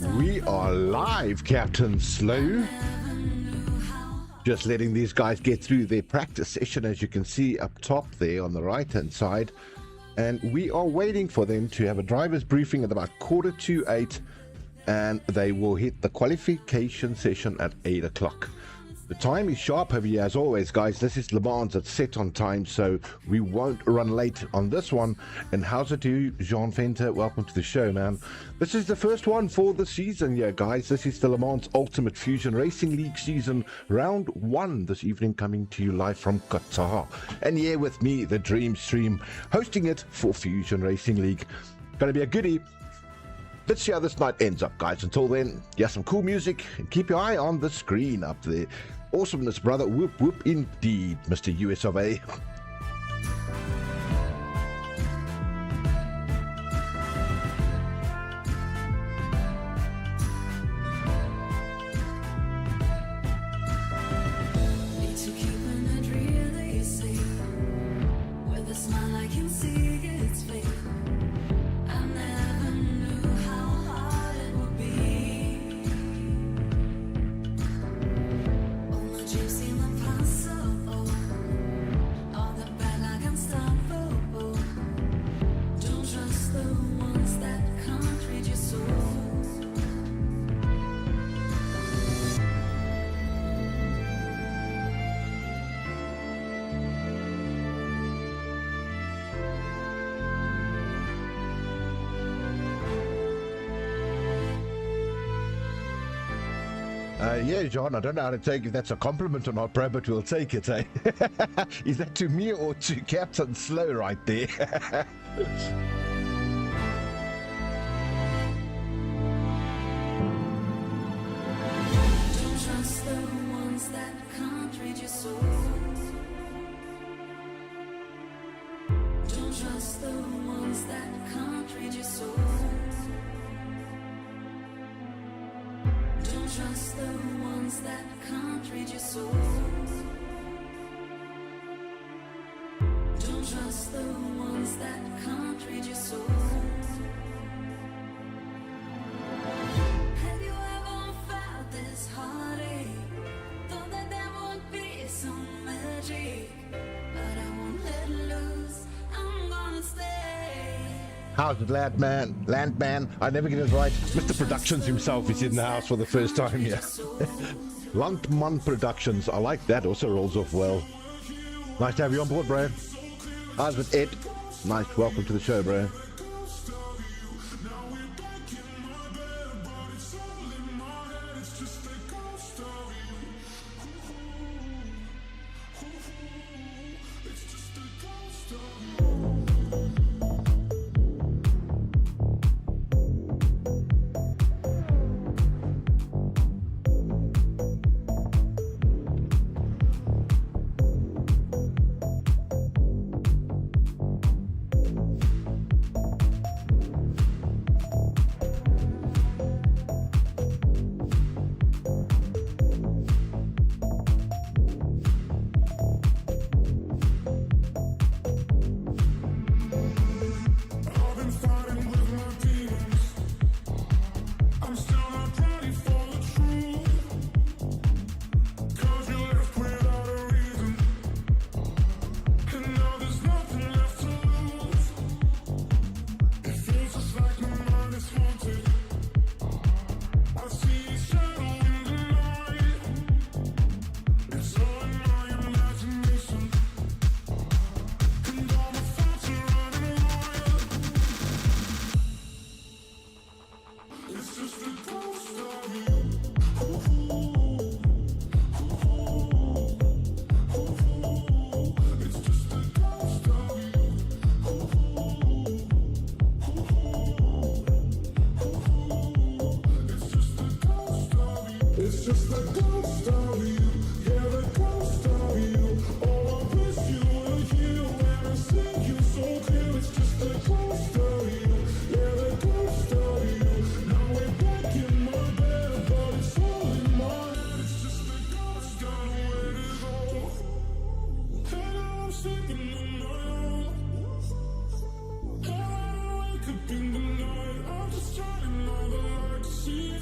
We are live, Captain Slow. Just letting these guys get through their practice session, as you can see up top there on the right hand side, and we are waiting for them to have a driver's briefing at about 7:45, and they will hit the qualification session at 8 o'clock. The time is sharp over here as always, guys. This is Le Mans. It's set on time, so we won't run late on this one. And how's it to you, Jean Fenter? Welcome to the show, man. This is the first one for the season, yeah, guys. This is the Le Mans Ultimate Fusion Racing League season, round 1 this evening, coming to you live from Qatar. And yeah, with me, the Dream Stream, hosting it for Fusion Racing League. Gonna be a goodie. Let's see how this night ends up, guys. Until then, yeah, some cool music, and keep your eye on the screen up there. Awesomeness, brother. Whoop, whoop, indeed, Mr. US of A. Yeah, John, I don't know how to take if that's a compliment or not, bro, but we'll take it, eh? Is that to me or to Captain Slow right there? Don't trust the ones that can't read your soul. Don't trust the ones that can't read your soul. Don't trust the ones that can't read your soul. Don't trust the ones that can't read your soul. Have you ever felt this heartache? Thought that there would be some magic, but I won't let loose. I'm gonna stay. How's it, Landman? I never get it right. Mr. Productions himself is in the house for the first time here. Landman Productions. I like that. Also rolls off well. Nice to have you on board, bro. How's it, Ed? Nice. Welcome to the show, bro. See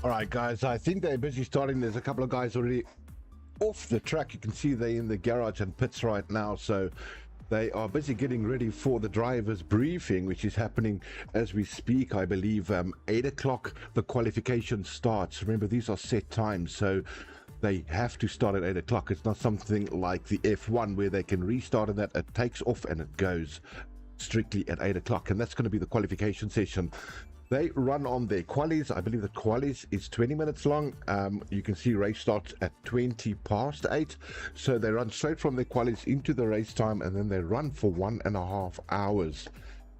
All right, guys, I think they're busy starting. There's a couple of guys already off the track. You can see they're in the garage and pits right now, so they are busy getting ready for the driver's briefing, which is happening as we speak. I believe 8 o'clock the qualification starts. Remember, these are set times, so they have to start at 8 o'clock. It's not something like the F1 where they can restart and that it takes off and it goes strictly at 8 o'clock, and that's going to be the qualification session. They run on their qualies. I believe the qualies is 20 minutes long. You can see race starts at 20 past 8. So they run straight from their qualies into the race time, and then they run for 1.5 hours.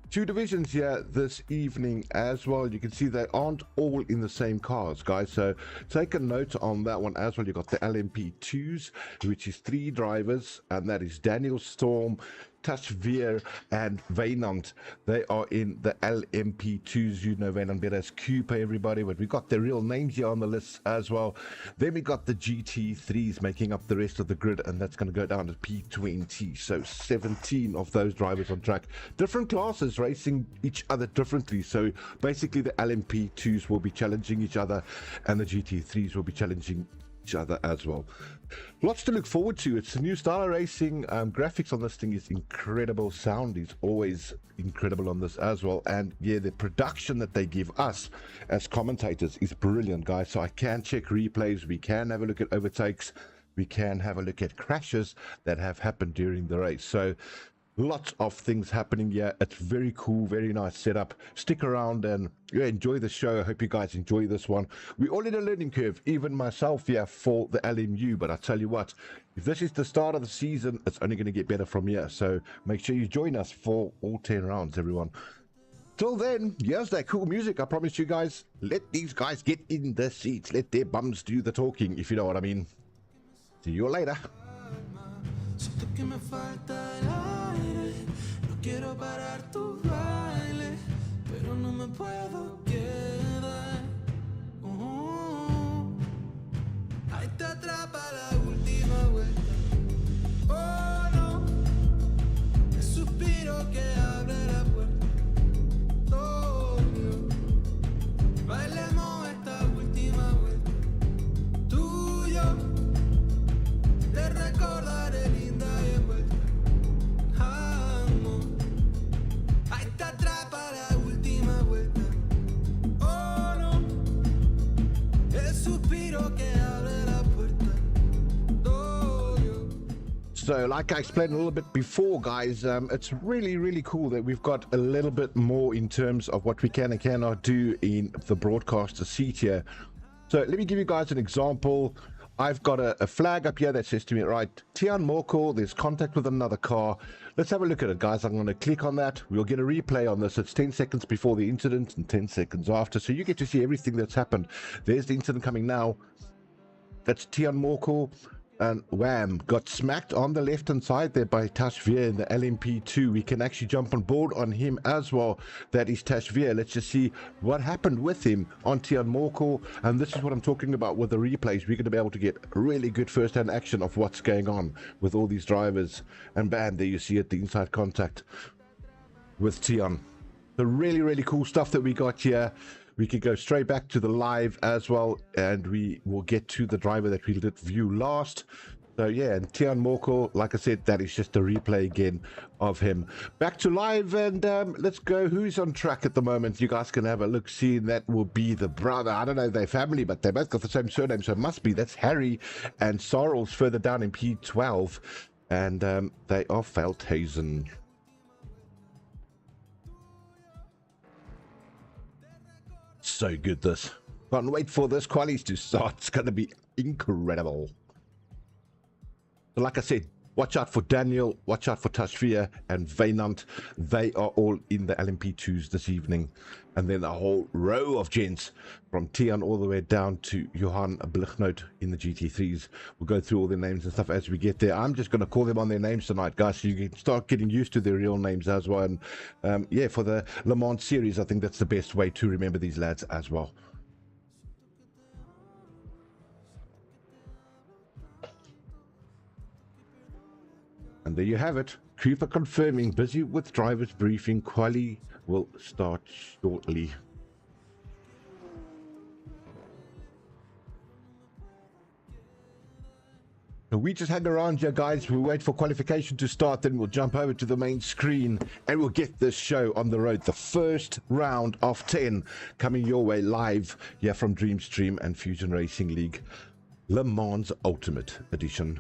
Two divisions here this evening as well. You can see they aren't all in the same cars, guys, so take a note on that one as well. You got the LMP2s, which is 3 drivers, and that is Daniel Storm, Tashveer and Vainant. They are in the LMP2s. You know Vainant better as Cooper, everybody, but we got the real names here on the list as well. Then we got the GT3s making up the rest of the grid, and that's going to go down to P20. So 17 of those drivers on track. Different classes racing each other differently. So basically the LMP2s will be challenging each other, and the GT3s will be challenging each other as well. Lots to look forward to. It's a new style of racing. Graphics on this thing is incredible. Sound is always incredible on this as well, and yeah, the production that they give us as commentators is brilliant, guys. So I can check replays, we can have a look at overtakes, we can have a look at crashes that have happened during the race. So lots of things happening here. It's very cool, very nice setup. Stick around and yeah, enjoy the show. I hope you guys enjoy this one. We're all in a learning curve, even myself here for the LMU, but I tell you what, if this is the start of the season, it's only going to get better from here. So make sure you join us for all 10 rounds, everyone. Till then, here's that cool music. I promise you guys, let these guys get in the seats, let their bums do the talking, if you know what I mean. See you later. Quiero parar tu baile, pero no me puedo quedar. Ahí te atrapa la última vuelta. Oh no, el suspiro que abre la puerta. Oh Dios, bailemos esta última vuelta. Tú y yo, te recordaré linda y envuelta. Ahí te atrapa la última vuelta. Oh, So like I explained a little bit before, guys, it's really cool that we've got a little bit more in terms of what we can and cannot do in the broadcaster seat here. So let me give you guys an example. I've got a flag up here that says to me, right, Tian Morkel, there's contact with another car. Let's have a look at it, guys. I'm going to click on that. We'll get a replay on this. It's 10 seconds before the incident and 10 seconds after. So you get to see everything that's happened. There's the incident coming now. That's Tian Morkel. And wham, got smacked on the left hand side there by Tashveer in the LMP2. We can actually jump on board on him as well. That is Tashveer. Let's just see what happened with him on Tian Morkel. And this is what I'm talking about with the replays. We're going to be able to get really good first hand action of what's going on with all these drivers. And bam, there you see it, the inside contact with Tian. The really cool stuff that we got here. We could go straight back to the live as well, and we will get to the driver that we did view last. So yeah, and Tian Morkel, like I said, that is just a replay again of him. Back to live, and let's go. Who's on track at the moment? You guys can have a look. See, that will be the brother. I don't know their family, but they both got the same surname, so it must be. That's Harry and Sarthe further down in P12, and they are Veldhuizen. So good, this. Can't wait for this qualies to start. It's going to be incredible. So like I said, watch out for Daniel, watch out for Tashveer and Wynand. They are all in the LMP2s this evening. And then a whole row of gents from Tian all the way down to Johan Blichnoot in the GT3s. We'll go through all their names and stuff as we get there. I'm just going to call them on their names tonight, guys, so you can start getting used to their real names as well. And yeah, for the Le Mans series, I think that's the best way to remember these lads as well. And there you have it. Cooper confirming, busy with drivers briefing. Quali will start shortly. So we just hang around here, guys. We'll wait for qualification to start, then we'll jump over to the main screen and we'll get this show on the road. The first round of 10 coming your way live here from Dreamstream and Fusion Racing League. Le Mans Ultimate Edition.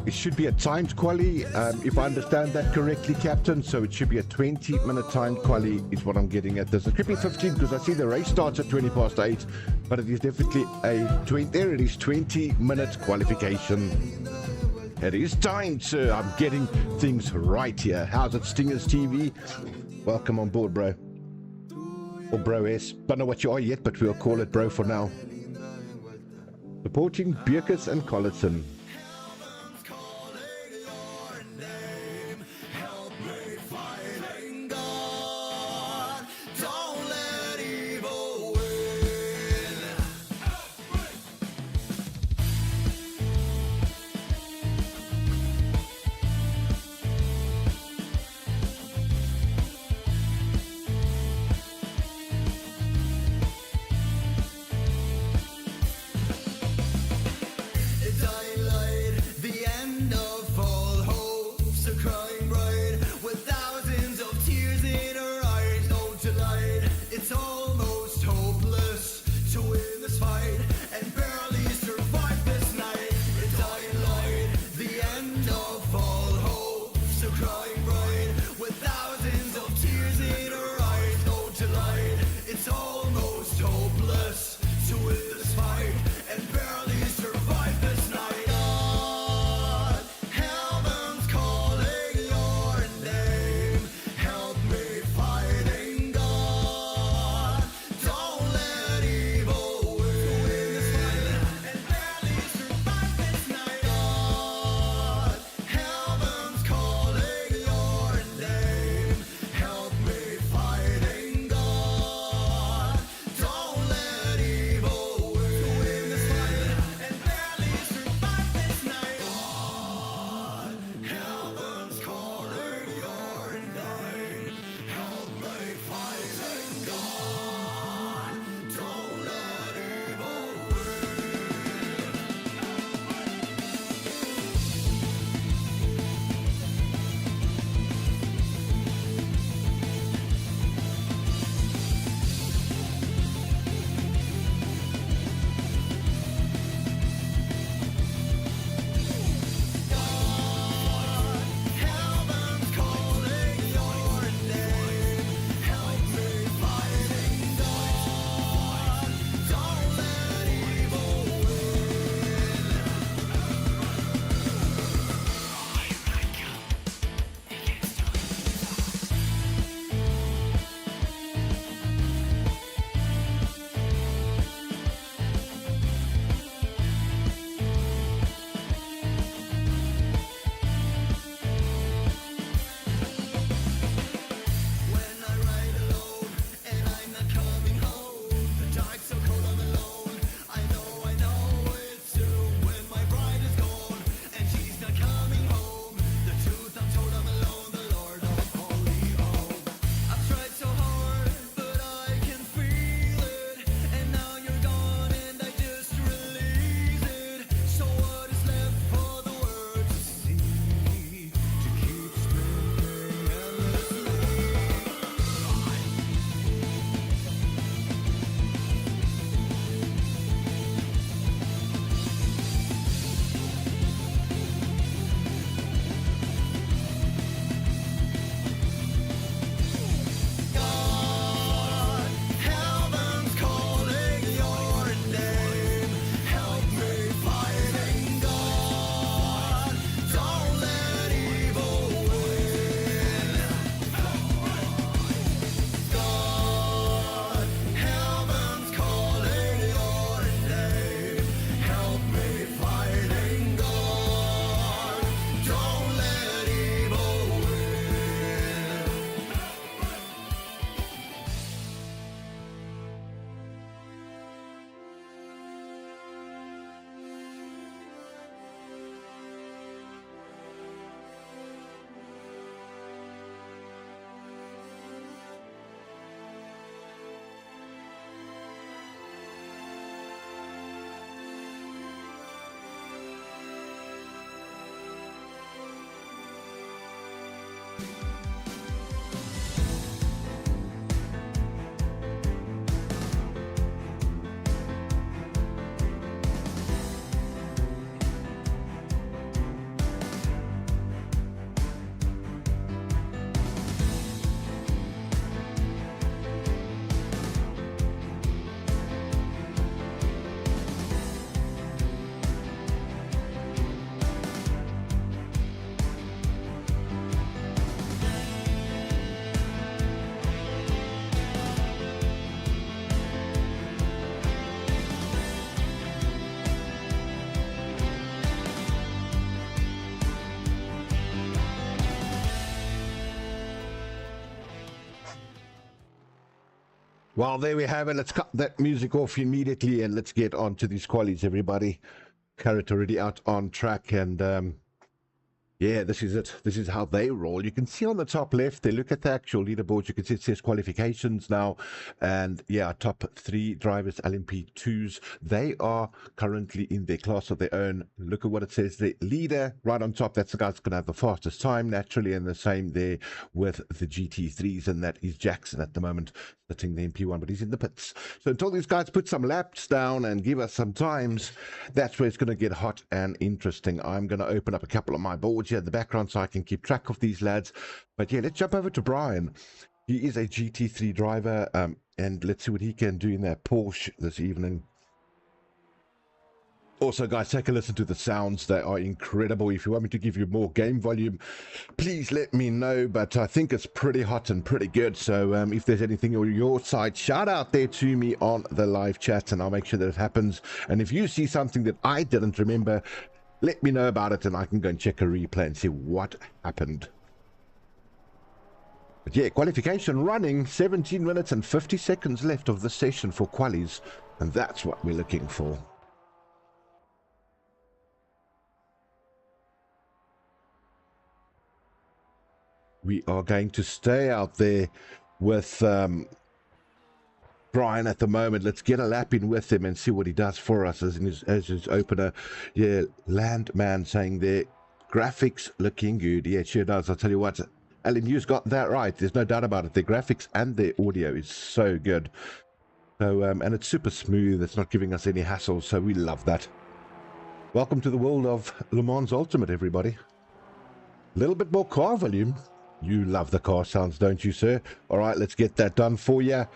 It should be a timed quali, if I understand that correctly, Captain. So it should be a 20-minute timed quali is what I'm getting at. This. It could be 15 because I see the race starts at 8:20, but it is definitely a 20. There it is, 20-minute qualification. It is timed, sir. I'm getting things right here. How's it, Stingers TV? Welcome on board, bro. Or Bro S. Don't know what you are yet, but we'll call it Bro for now. Supporting Bierkes and Collison. Well, there we have it. Let's cut that music off immediately and let's get on to these qualies, everybody. Carrot already out on track, and yeah, this is it. This is how they roll. You can see on the top left, they look at the actual leaderboard. You can see it says qualifications now. And yeah, top 3 drivers, LMP2s, they are currently in their class of their own. Look at what it says. The leader right on top, that's the guy that's going to have the fastest time, naturally. And the same there with the GT3s. And that is Jackson at the moment, sitting the MP1, but he's in the pits. So until these guys put some laps down and give us some times, that's where it's going to get hot and interesting. I'm going to open up a couple of my boards here in the background so I can keep track of these lads. But yeah, let's jump over to Brian. He is a GT3 driver, and let's see what he can do in that Porsche this evening. Also, guys, take a listen to the sounds. They are incredible. If you want me to give you more game volume, please let me know. But I think it's pretty hot and pretty good. So if there's anything on your side, shout out there to me on the live chat, and I'll make sure that it happens. And if you see something that I didn't remember, let me know about it, and I can go and check a replay and see what happened. But yeah, qualification running, 17 minutes and 50 seconds left of the session for qualies, and that's what we're looking for. We are going to stay out there with Brian at the moment. Let's get a lap in with him and see what he does for us as his opener. Yeah, Landman saying there, graphics looking good. Yeah, it sure does. I'll tell you what, LMU's got that right. There's no doubt about it. Their graphics and their audio is so good. So, and it's super smooth. It's not giving us any hassle, so we love that. Welcome to the world of Le Mans Ultimate, everybody. A little bit more car volume. You love the car sounds, don't you, sir? All right, let's get that done for you.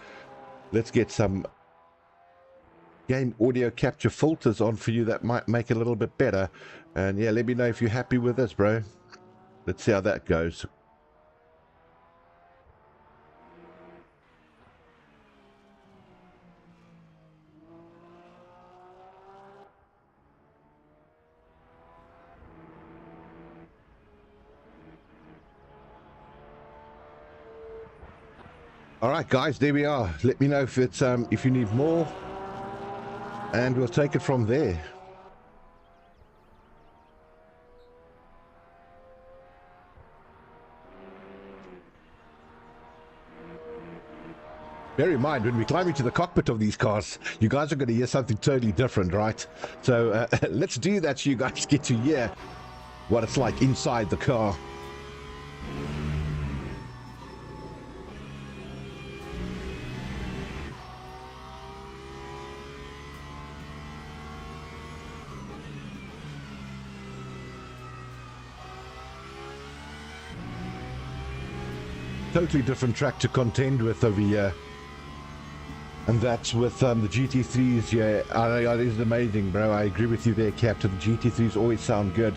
Let's get some game audio capture filters on for you that might make it a little bit better. And yeah, let me know if you're happy with this, bro. Let's see how that goes. All right, guys, there we are. Let me know if it's if you need more, and we'll take it from there. Bear in mind, when we climb into the cockpit of these cars, you guys are going to hear something totally different, right? So let's do that so you guys get to hear what it's like inside the car. Totally different track to contend with over here, and that's with the GT3s. Yeah, it is amazing, bro. I agree with you there, Captain. GT3s always sound good,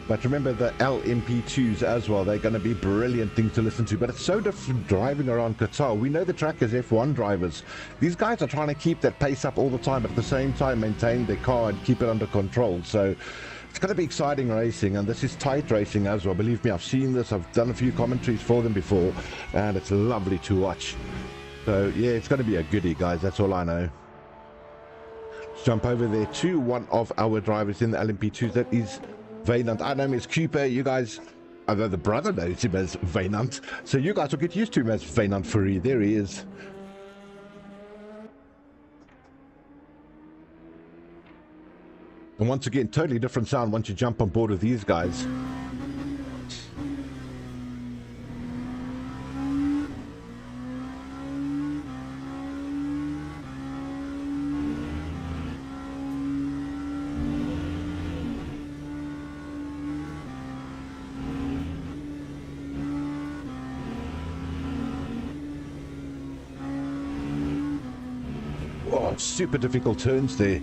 but remember the LMP2s as well. They're going to be brilliant things to listen to, but it's so different driving around Qatar. We know the track is F1 drivers. These guys are trying to keep that pace up all the time, but at the same time maintain their car and keep it under control. So it's going to be exciting racing, and this is tight racing as well. Believe me, I've seen this. I've done a few commentaries for them before, and it's lovely to watch. So yeah, it's going to be a goodie, guys. That's all I know. Let's jump over there to one of our drivers in the LMP2s. That is Vaynant. I know him as Cooper. You guys, although the brother knows him as Vaynant, so you guys will get used to him as Vaynant Furry. There he is. And once again, totally different sound once you jump on board with these guys. Oh, super difficult turns there.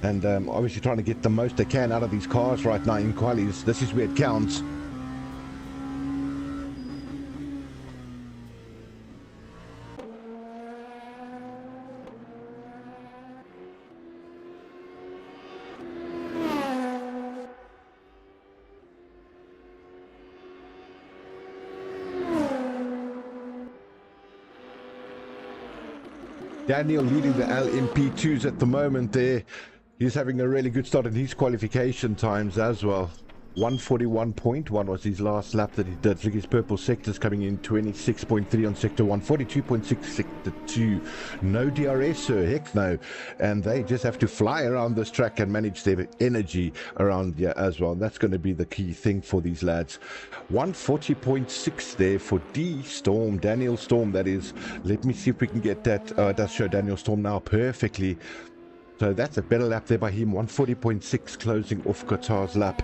And obviously trying to get the most they can out of these cars right now in qualies. This is where it counts. Daniel leading the LMP2s at the moment there. He's having a really good start in his qualification times as well. 141.1 was his last lap that he did. Look, his purple sectors coming in 26.3 on sector 1, 42.6 sector 2. No DRS, sir, heck no. And they just have to fly around this track and manage their energy around here as well. And that's going to be the key thing for these lads. 140.6 there for D Storm, Daniel Storm, that is. Let me see if we can get that. It does show Daniel Storm now perfectly. So that's a better lap there by him. 140.6 closing off Qatar's lap.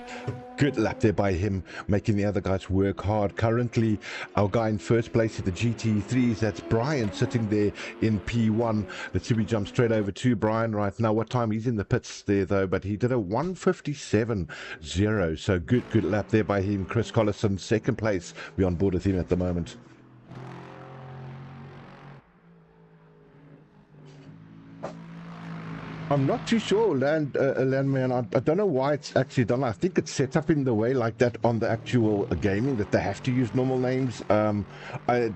Good lap there by him, making the other guys work hard. Currently, our guy in first place at the GT3s, that's Brian, sitting there in P1. Let's see if we jump straight over to Brian right now. What time? He's in the pits there, though, but he did a 157.0. So good lap there by him. Chris Collison, second place. We're on board with him at the moment. I'm not too sure, Landman. I don't know why it's actually done. I think it's set up in the way like that on the actual gaming, that they have to use normal names. I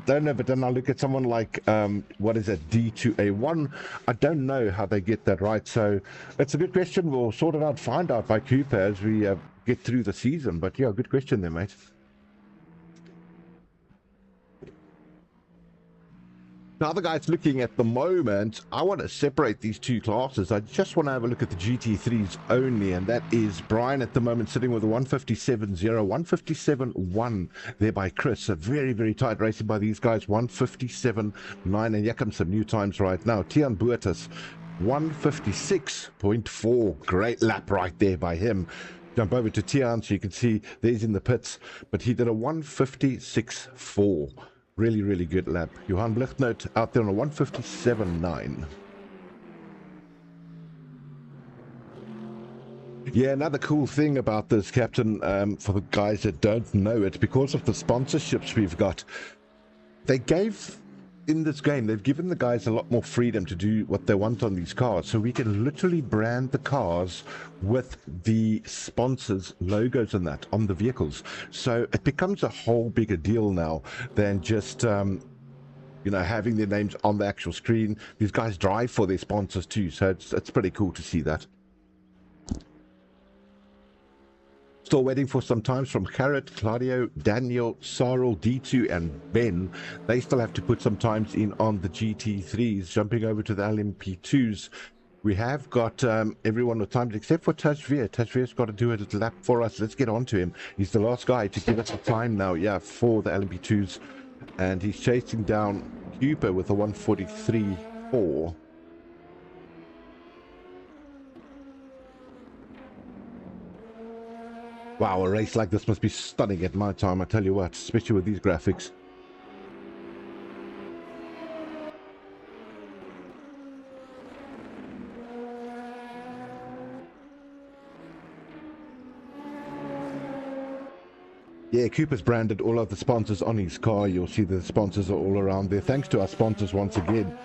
don't know, but then I look at someone like, what is it, D2A1. I don't know how they get that right. So it's a good question. We'll sort it out, find out by Cooper as we get through the season. But yeah, good question there, mate. Now, the guys looking at the moment, I want to separate these two classes. I just want to have a look at the GT3s only, and that is Brian at the moment sitting with a 157.0, 157.1 there by Chris. A very tight racing by these guys, 157.9, and here comes some new times right now. Tian Buertas, 156.4. Great lap right there by him. Jump over to Tian so you can see there's in the pits, but he did a 156.4. Really good lap. Johan Blichtnoot out there on a 157.9. Yeah, another cool thing about this, Captain, for the guys that don't know it, because of the sponsorships we've got, they gave, in this game, they've given the guys a lot more freedom to do what they want on these cars. So we can literally brand the cars with the sponsors' logos and that on the vehicles. So it becomes a whole bigger deal now than just, you know, having their names on the actual screen. These guys drive for their sponsors too. So it's pretty cool to see that. Still waiting for some times from Carrot, Claudio, Daniel, Sarl, D2 and Ben. They still have to put some times in on the GT3s. Jumping over to the LMP2s, we have got everyone with times except for Tashveer. Tashveer's got to do a little lap for us. Let's get on to him. He's the last guy to give us a time now, yeah, for the LMP2s. And he's chasing down Cooper with a 143.4. Wow, a race like this must be stunning at my time, I tell you what, especially with these graphics. Yeah, Cooper's branded all of the sponsors on his car. You'll see the sponsors are all around there. Thanks to our sponsors once again.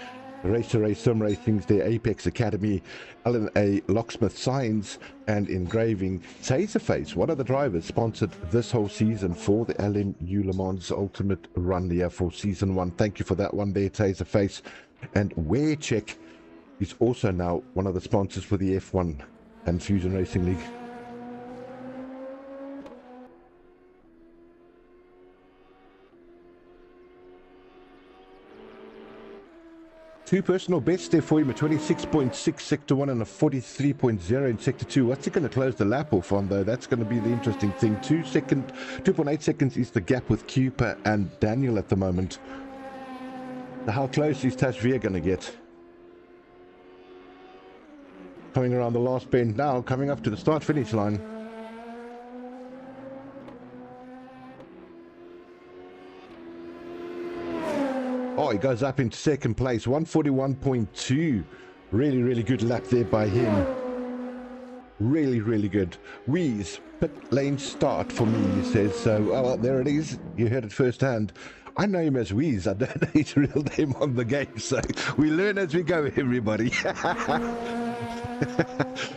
Race to Race Sim Racing's, their Apex Academy, LNA Locksmith Signs and Engraving. Taserface, one of the drivers, sponsored this whole season for the LMU Le Mans Ultimate Run here for Season 1. Thank you for that one there, Taserface. And Wear Check is also now one of the sponsors for the F1 and Fusion Racing League. Two personal best there for him, a 26.6 Sector 1 and a 43.0 in Sector 2. What's he going to close the lap off on, though? That's going to be the interesting thing. 2.8 seconds is the gap with Cooper and Daniel at the moment. How close is Tashveer going to get? Coming around the last bend now, coming up to the start-finish line. Oh, he goes up into second place, 141.2. Really good lap there by him. Really good. Wheeze, pit lane start for me, he says. So, oh, well, there it is. You heard it firsthand. I know him as Wheeze. I don't know his real name on the game. So we learn as we go, everybody.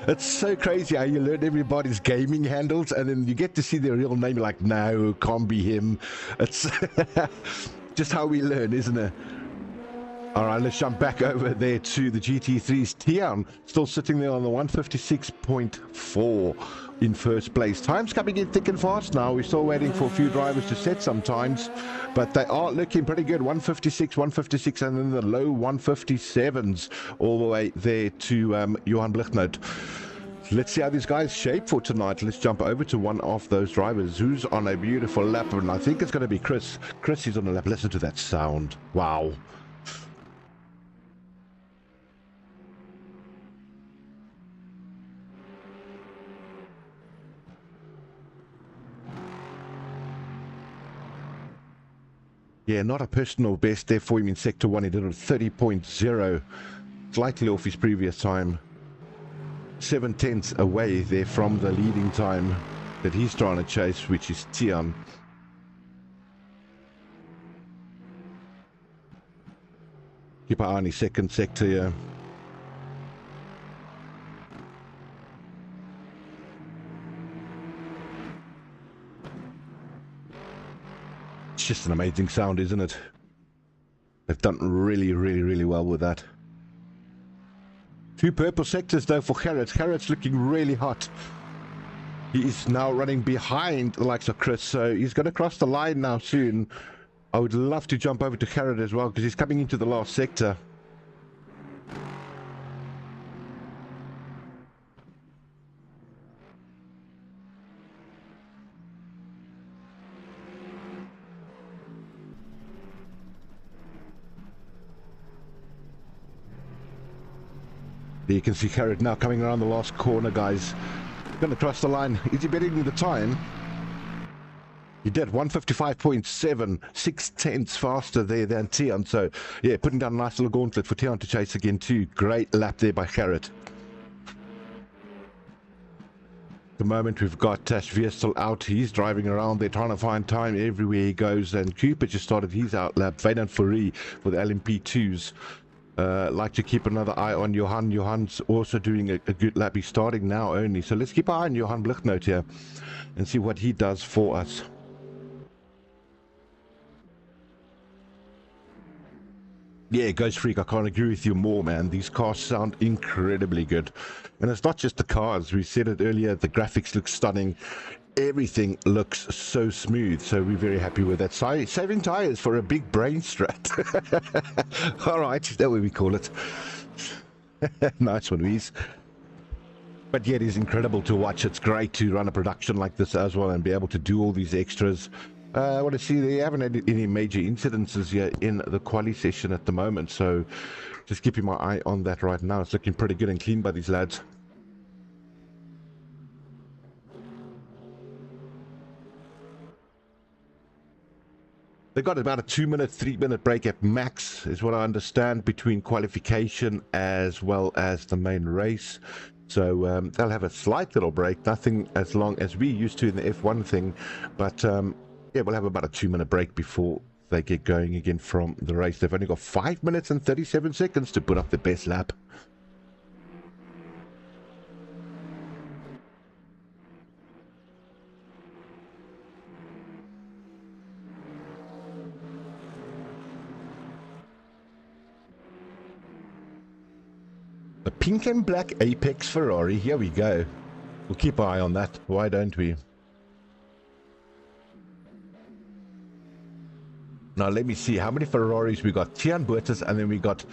It's so crazy how you learn everybody's gaming handles and then you get to see their real name. You're like, no, can't be him. It's just how we learn, isn't it? All right, let's jump back over there to the GT3's Tian, still sitting there on the 156.4 in first place. Time's coming in thick and fast now. We're still waiting for a few drivers to set some times, but they are looking pretty good. 156, and then the low 157s all the way there to Johan Blichtnoot. Let's see how these guys shape for tonight. Let's jump over to one of those drivers who's on a beautiful lap, and I think it's going to be Chris. Chris is on a lap. Listen to that sound. Wow. Yeah, not a personal best there for him in Sector 1. He did it 30.0, slightly off his previous time. 7/10 away there from the leading time that he's trying to chase, which is Tian. Keep an eye on his second sector here. It's just an amazing sound, isn't it? They've done really well with that. 2 purple sectors though for Gerrit. Gerrit's looking really hot. He is now running behind the likes of Chris, so he's going to cross the line now soon. I would love to jump over to Gerrit as well, because he's coming into the last sector. There you can see Gerrit now coming around the last corner, guys. Going to cross the line. Is he beating the time? He did 155.7, 6/10 faster there than Tian. So, yeah, putting down a nice little gauntlet for Tian to chase again too. Great lap there by Gerrit. At the moment we've got Tashveer still out. He's driving around there trying to find time everywhere he goes. And Cooper just started his out lap. Vedan Fourie for the LMP2s. Like to keep another eye on Johan. Johan's also doing a good lap. He's starting now only. So let's keep an eye on Johan Blichtnoot here and see what he does for us. Yeah, Ghost Freak, I can't agree with you more, man. These cars sound incredibly good. And it's not just the cars. We said it earlier, the graphics look stunning. Everything looks so smooth, so we're very happy with that. Saving tires for a big brain strat. All right, that's what we call it. Nice one, Weez. But yeah, it is incredible to watch. It's great to run a production like this as well and be able to do all these extras. I want to see they haven't had any major incidences here in the quali session at the moment, so just keeping my eye on that right now. It's looking pretty good and clean by these lads. They got about a 2-minute, 3-minute break at max, is what I understand, between qualification as well as the main race. So they'll have a slight little break, nothing as long as we used to in the F1 thing, but yeah, we'll have about a 2-minute break before they get going again from the race. They've only got 5 minutes and 37 seconds to put up the best lap. The pink and black Apex Ferrari, here we go. We'll keep an eye on that, why don't we? Now let me see how many Ferraris we got. Tian Buertas, and then we got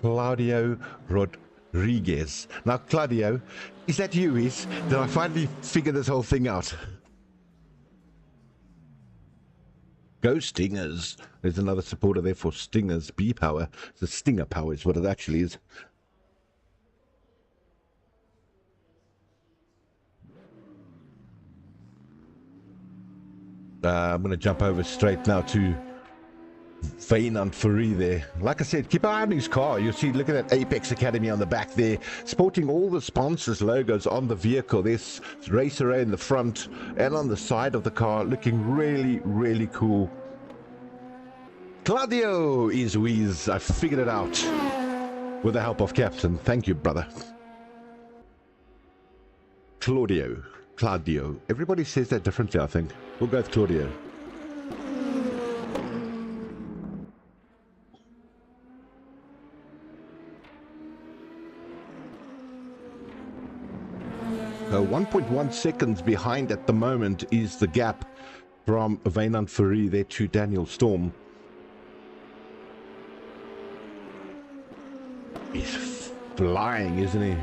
Claudio Rodriguez. Now Claudio, is that you? Did I finally figure this whole thing out? Go Stingers. There's another supporter there for Stingers. B-Power. The Stinger Power is what it actually is. I'm going to jump over straight now to Vedan Fourie there. Like I said, keep an eye on his car. You'll see, look at that Apex Academy on the back there, sporting all the sponsors' logos on the vehicle. There's Racer A in the front and on the side of the car, looking really cool. Claudio is Weez. I figured it out with the help of Captain. Thank you, brother. Claudio. Everybody says that differently, I think. We'll go with Claudio. 1.1 seconds behind at the moment is the gap from Wynand Fourie there to Daniel Storm. He's flying, isn't he?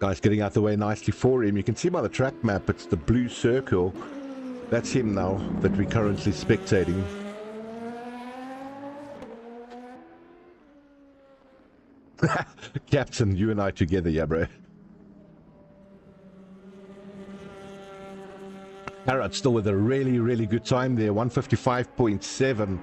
Guy's getting out the way nicely for him. You can see by the track map, it's the blue circle. That's him now that we're currently spectating. Captain, you and I together, yeah, bro. Parrot still with a really good time there, 155.7,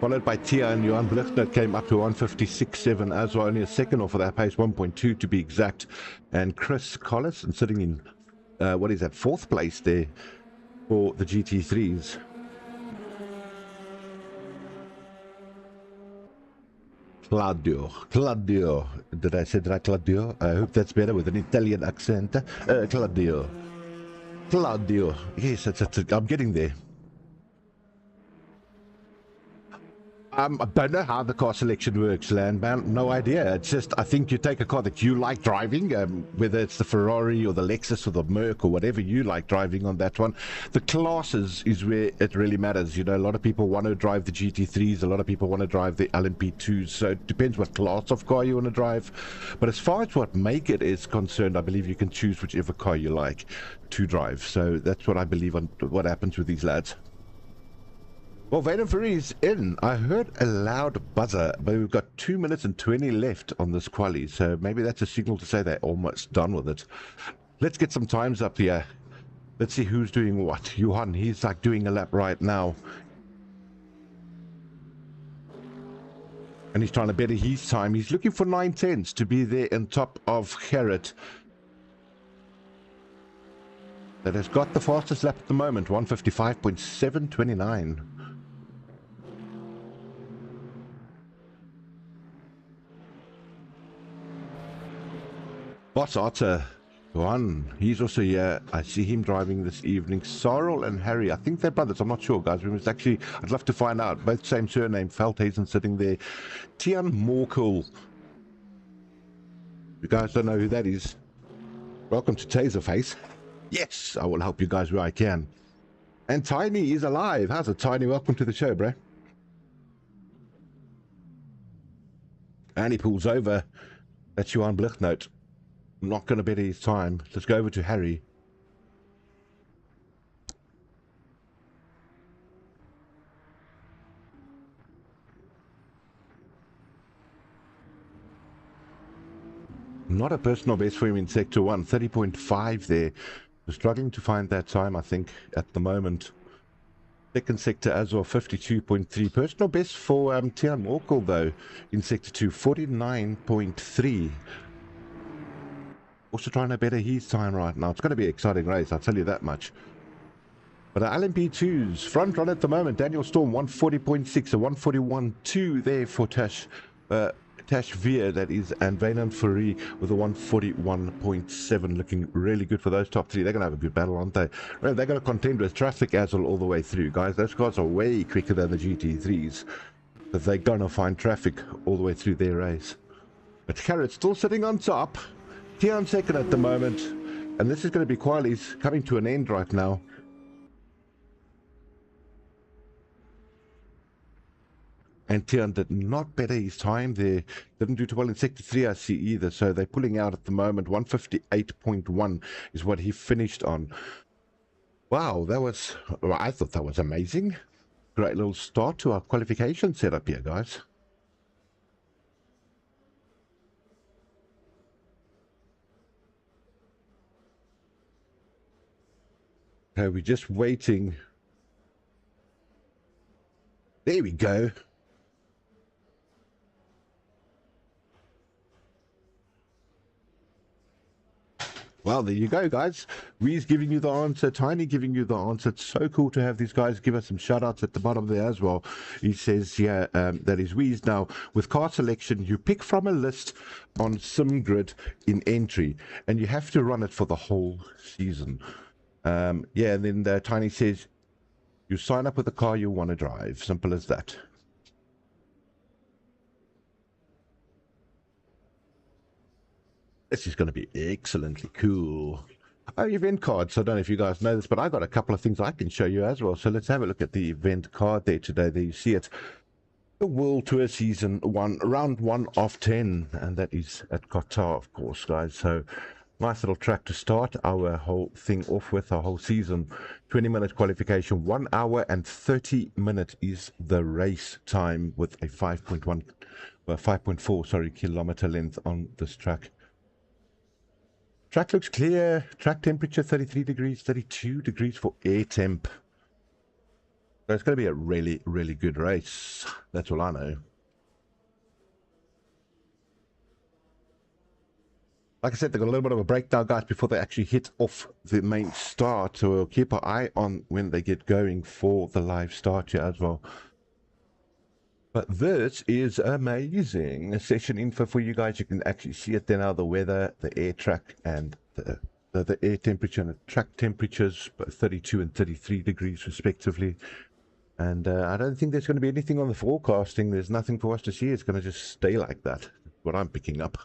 followed by Tia and Johan Blichtner came up to 156.7 as well, only a second off of that pace, 1.2 to be exact. And Chris Collison sitting in, what is that, 4th place there for the GT3s. Claudio. Did I say that, Claudio? I hope that's better with an Italian accent. Claudio. Yes, I'm getting there. I don't know how the car selection works, Landman. No idea. It's just, I think you take a car that you like driving, whether it's the Ferrari or the Lexus or the Merc or whatever you like driving on that one. The classes is where it really matters. You know, a lot of people want to drive the GT3s, a lot of people want to drive the LMP2s, so it depends what class of car you want to drive. But as far as what make it is concerned, I believe you can choose whichever car you like to drive. So that's what I believe on what happens with these lads. Well, Wynand Fourie's in. I heard a loud buzzer, but we've got 2 minutes and 20 left on this quali, so maybe that's a signal to say they're almost done with it. Let's get some times up here. Let's see who's doing what. Johan, he's like doing a lap right now. And he's trying to better his time. He's looking for 9/10s to be there on top of Gerrit. That has got the fastest lap at the moment, 155.729. Sarthe, one. He's also here. I see him driving this evening. Sarl and Harry. I think they're brothers. I'm not sure, guys. We must actually, I'd love to find out. Both same surname. Veldhuizen sitting there. Tian Morkel. You guys don't know who that is. Welcome to Taserface. Yes, I will help you guys where I can. And Tiny is alive. How's it, Tiny? Welcome to the show, bro. And he pulls over. That's Johan Blichtner. I'm not going to better his time. Let's go over to Harry. Not a personal best for him in Sector 1. 30.5 there. We're struggling to find that time, I think, at the moment. Second sector as well, 52.3. Personal best for Tian Morkel, though, in Sector 2, 49.3. Also trying to better his time right now. It's going to be an exciting race, I'll tell you that much. But LMP2's front run at the moment. Daniel Storm, 140.6, a 141.2 there for Tash Veer, that is, and Wynand Fourie with a 141.7, looking really good for those top three. They're going to have a good battle, aren't they? They're going to contend with traffic as well all the way through, guys. Those cars are way quicker than the GT3s, but they're going to find traffic all the way through their race. But Gerrit's still sitting on top. Tian second at the moment, and this is going to be quali's coming to an end right now. And Tian did not better his time there. Didn't do too well in Sector 3, I see, either. So they're pulling out at the moment. 158.1 is what he finished on. Wow, that was... Well, I thought that was amazing. Great little start to our qualification setup here, guys. Okay, we're just waiting. There we go. Well, there you go, guys. Wee's giving you the answer. Tiny giving you the answer. It's so cool to have these guys give us some shout-outs at the bottom there as well. He says, yeah, that is Wee's. Now, with car selection, you pick from a list on SimGrid in entry, and you have to run it for the whole season. Yeah, and then Tiny says, you sign up with the car you want to drive. Simple as that. This is going to be excellently cool. Oh, event cards. I don't know if you guys know this, but I got a couple of things I can show you as well. So let's have a look at the event card there today. There you see it. The World Tour Season 1, round 1 of 10. And that is at Qatar, of course, guys. So nice little track to start our whole thing off with, our whole season. 20-minute qualification, 1 hour and 30 minutes is the race time with a 5.4 kilometer length on this track. Track looks clear. Track temperature 33 degrees, 32 degrees for air temp. So it's going to be a really, really good race. That's all I know. Like I said, they've got a little bit of a breakdown, guys, before they actually hit off the main start. So we'll keep our eye on when they get going for the live start here as well. But this is amazing. A session info for you guys. You can actually see it there now, the weather, the air track, and the air temperature and the track temperatures, 32 and 33 degrees respectively. And I don't think there's going to be anything on the forecasting. There's nothing for us to see. It's going to just stay like that. What I'm picking up.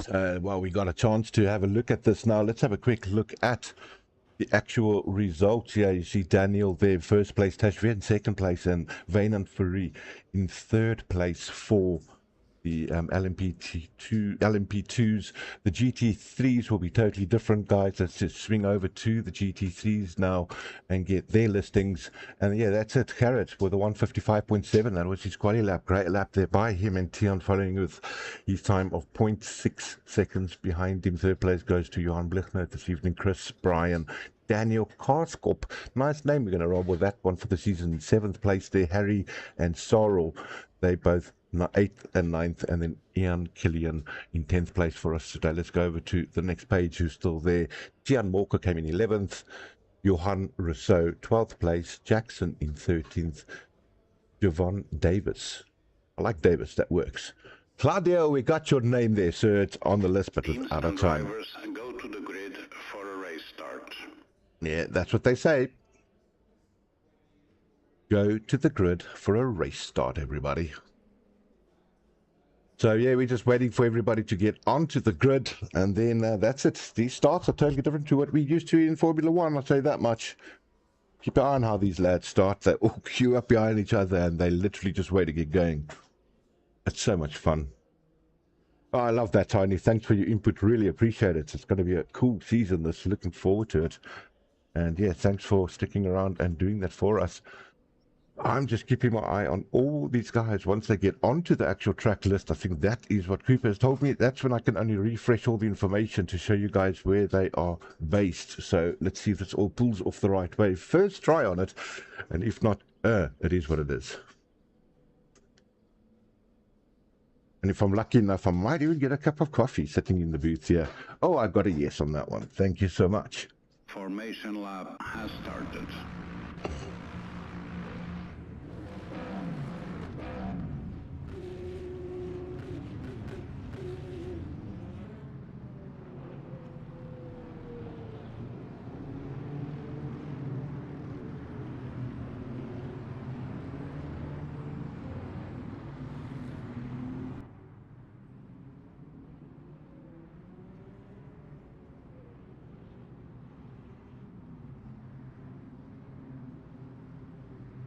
Well, we got a chance to have a look at this now. Let's have a quick look at the actual results here. You see Daniel there, first place, Tashvi in second place, and Wynand Fourie in third place for the LMP2s. The GT3s will be totally different, guys. Let's just swing over to the GT3s now and get their listings. And yeah, that's it. Carrot with a 155.7. That was his quali lap. Great lap there by him, and Tian following with his time of 0.6 seconds behind him. Third place goes to Johan Blichner this evening. Chris, Brian, Daniel Karskop, nice name. We're going to roll with that one for the season. Seventh place there, Harry and Sorrel. They both 8th and 9th, and then Ian Killian in 10th place for us today. Let's go over to the next page, who's still there. Gian Walker came in 11th, Johan Rousseau 12th place, Jackson in 13th, Javon Davis. I like Davis, that works. Claudio, we got your name there, sir. It's on the list, but out of time. Go to the grid for a race start. Yeah, that's what they say. Go to the grid for a race start, everybody. So yeah, we're just waiting for everybody to get onto the grid, and then that's it. These starts are totally different to what we used to in Formula One, I'll say that much. Keep an eye on how these lads start. They all queue up behind each other, and they literally just wait to get going. It's so much fun. Oh, I love that, Tiny. Thanks for your input. Really appreciate it. It's going to be a cool season. This, looking forward to it. And yeah, thanks for sticking around and doing that for us. I'm just keeping my eye on all these guys. Once they get onto the actual track list, I think that is what Cooper has told me. That's when I can only refresh all the information to show you guys where they are based. So let's see if this all pulls off the right way. First try on it, and if not, it is what it is. And if I'm lucky enough, I might even get a cup of coffee sitting in the booth here. Oh, I got a yes on that one. Thank you so much. Formation lap has started.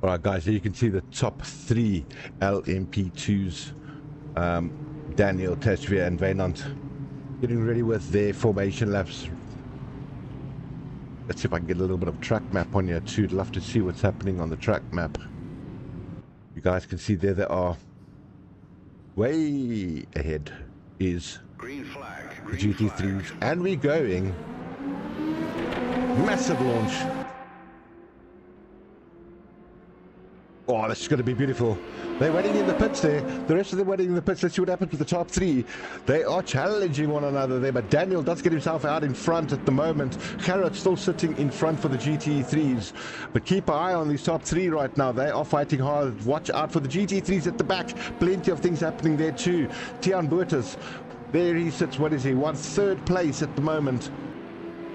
All right, guys, so you can see the top 3 LMP2s, Daniel, Tashvi, and Wynand, getting ready with their formation laps. Let's see if I can get a little bit of track map on here too. I'd love to see what's happening on the track map. You guys can see there they are. Way ahead is Green flag, the GT3s, and we're going. Massive launch. Oh, this is going to be beautiful. They're waiting in the pits there. The rest of them waiting in the pits. Let's see what happens with the top 3. They are challenging one another there, but Daniel does get himself out in front at the moment. Carrot still sitting in front for the GT3s. But keep an eye on these top 3 right now. They are fighting hard. Watch out for the GT3s at the back. Plenty of things happening there too. Tian Buertes, there he sits. What is he? 1/3 place at the moment.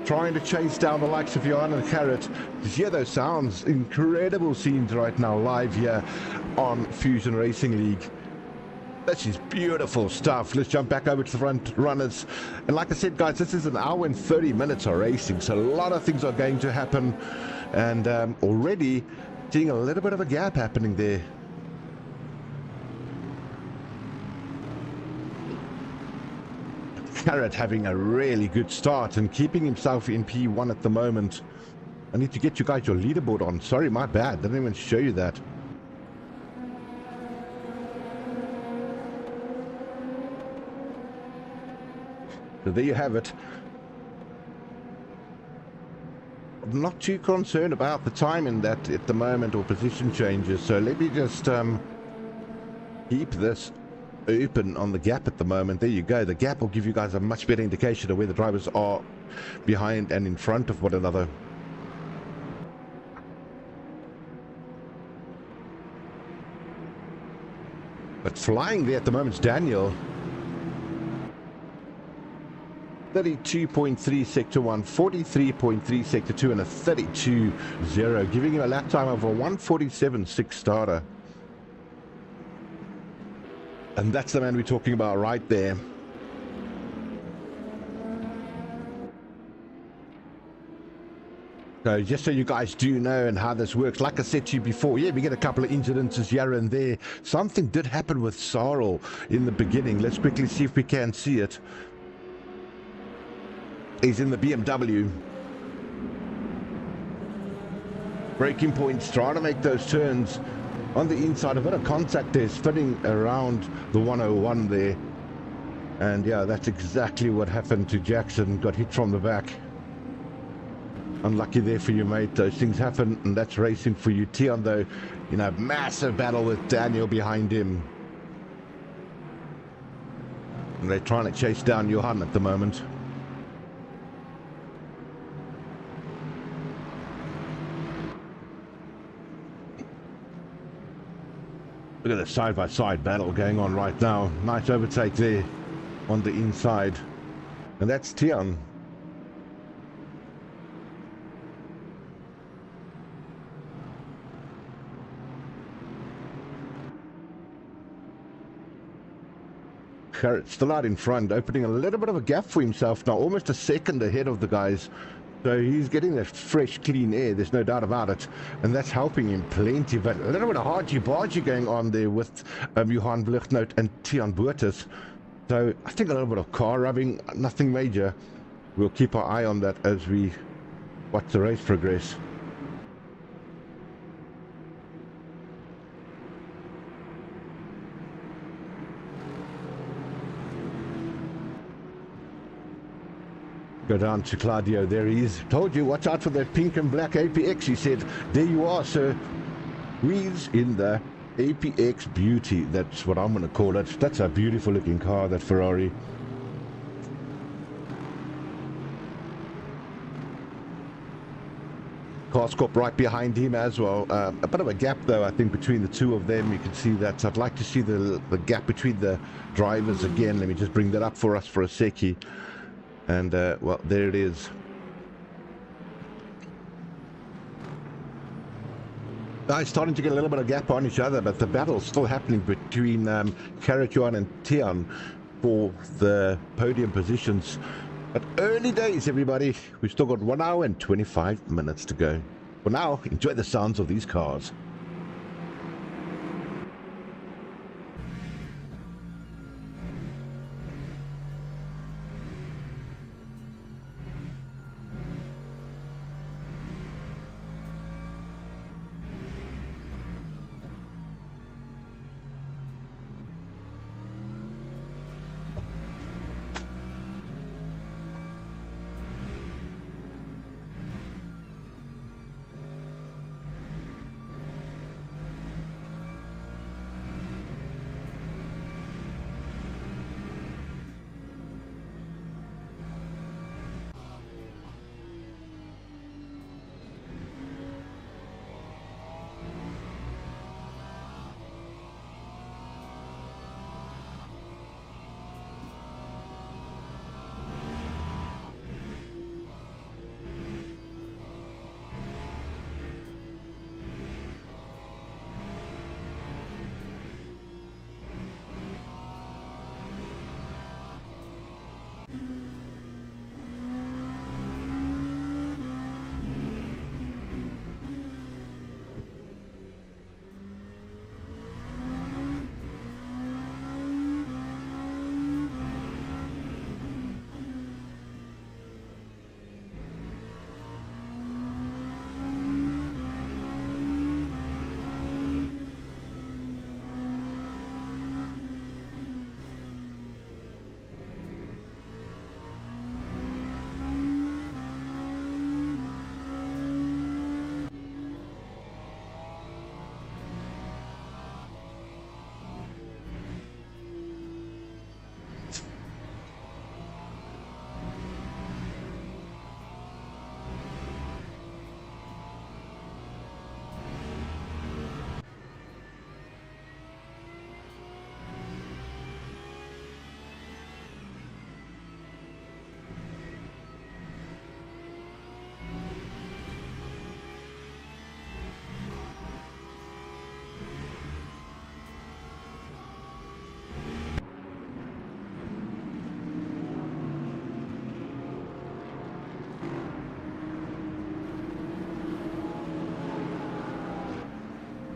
trying to chase down the likes of Johan and Carrot. Just hear those sounds. Incredible scenes right now live here on Fusion Racing League. This is beautiful stuff. Let's jump back over to the front runners. And like I said, guys, this is an hour and 30 minutes of racing, so a lot of things are going to happen. And already seeing a little bit of a gap happening there. Carrot having a really good start and keeping himself in P1 at the moment. I need to get you guys your leaderboard on. Sorry, my bad. Didn't even show you that. So there you have it. I'm not too concerned about the time in that at the moment, or position changes. So let me just keep this open on the gap at the moment. There you go. The gap will give you guys a much better indication of where the drivers are behind and in front of one another. But flying there at the moment is Daniel. 32.3 sector 1, 43.3 sector 2, and a 32.0, giving him a lap time of a 1:47.6 starter. And that's the man we're talking about right there. So just so you guys do know and how this works, like I said to you before, yeah, we get a couple of incidences here and there. Something did happen with Sarthe in the beginning. Let's quickly see if we can see it. He's in the BMW. Braking points, trying to make those turns on the inside. A bit of contact there, spinning around the 101 there. And yeah, that's exactly what happened to Jackson. Got hit from the back. Unlucky there for you, mate. Those things happen, and that's racing for you. Tion, though, you know, massive battle with Daniel behind him. And they're trying to chase down Johan at the moment. Look at the side-by-side battle going on right now. Nice overtake there on the inside. And that's Tion. Carrot still out in front, opening a little bit of a gap for himself now, almost a second ahead of the guys. So he's getting that fresh, clean air, there's no doubt about it. And that's helping him plenty. But a little bit of argy-bargy going on there with Johan Vluchtnoot and Tion Boertes. So I think a little bit of car rubbing, nothing major. We'll keep our eye on that as we watch the race progress. Go down to Claudio, there he is. Told you, watch out for that pink and black APX, he said. There you are, sir. He's in the APX Beauty, that's what I'm going to call it. That's a beautiful looking car, that Ferrari. Carscorp right behind him as well. A bit of a gap though, I think, between the two of them. You can see that. I'd like to see the gap between the drivers again. Let me just bring that up for us for a secchi. And well, there it is. Guys starting to get a little bit of gap on each other, but the battle's still happening between Carrot, Johan and Tion for the podium positions. But early days, everybody. We've still got 1 hour and 25 minutes to go. For now, enjoy the sounds of these cars.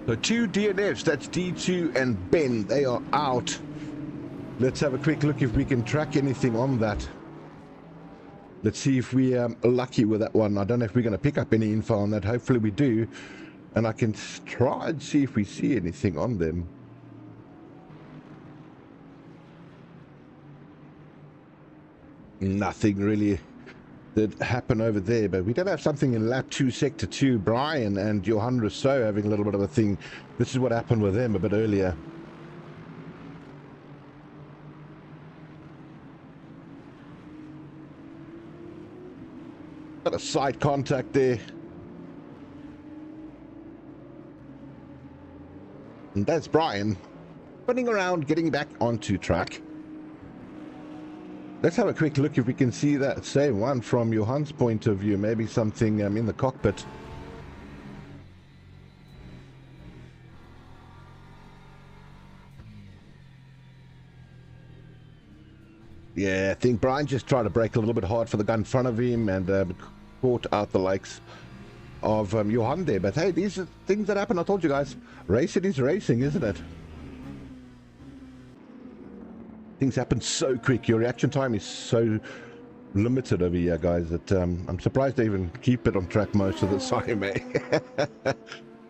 So 2 DNFs, that's D2 and Ben, they are out. Let's have a quick look if we can track anything on that. Let's see if we are lucky with that one. I don't know if we're going to pick up any info on that. Hopefully we do. And I can try and see if we see anything on them. Nothing really did happen over there, but we did have something in lap 2, sector 2. Brian and Johan Rousseau having a little bit of a thing. This is what happened with them a bit earlier. Got a side contact there. And that's Brian spinning around, getting back onto track. Let's have a quick look if we can see that same one from Johan's point of view. Maybe something in the cockpit. Yeah, I think Brian just tried to brake a little bit hard for the guy in front of him and caught out the likes of Johan there. But hey, these are things that happen. I told you guys, racing is racing, isn't it? Things happen so quick. Your reaction time is so limited over here, guys, that I'm surprised they even keep it on track most of the time, eh?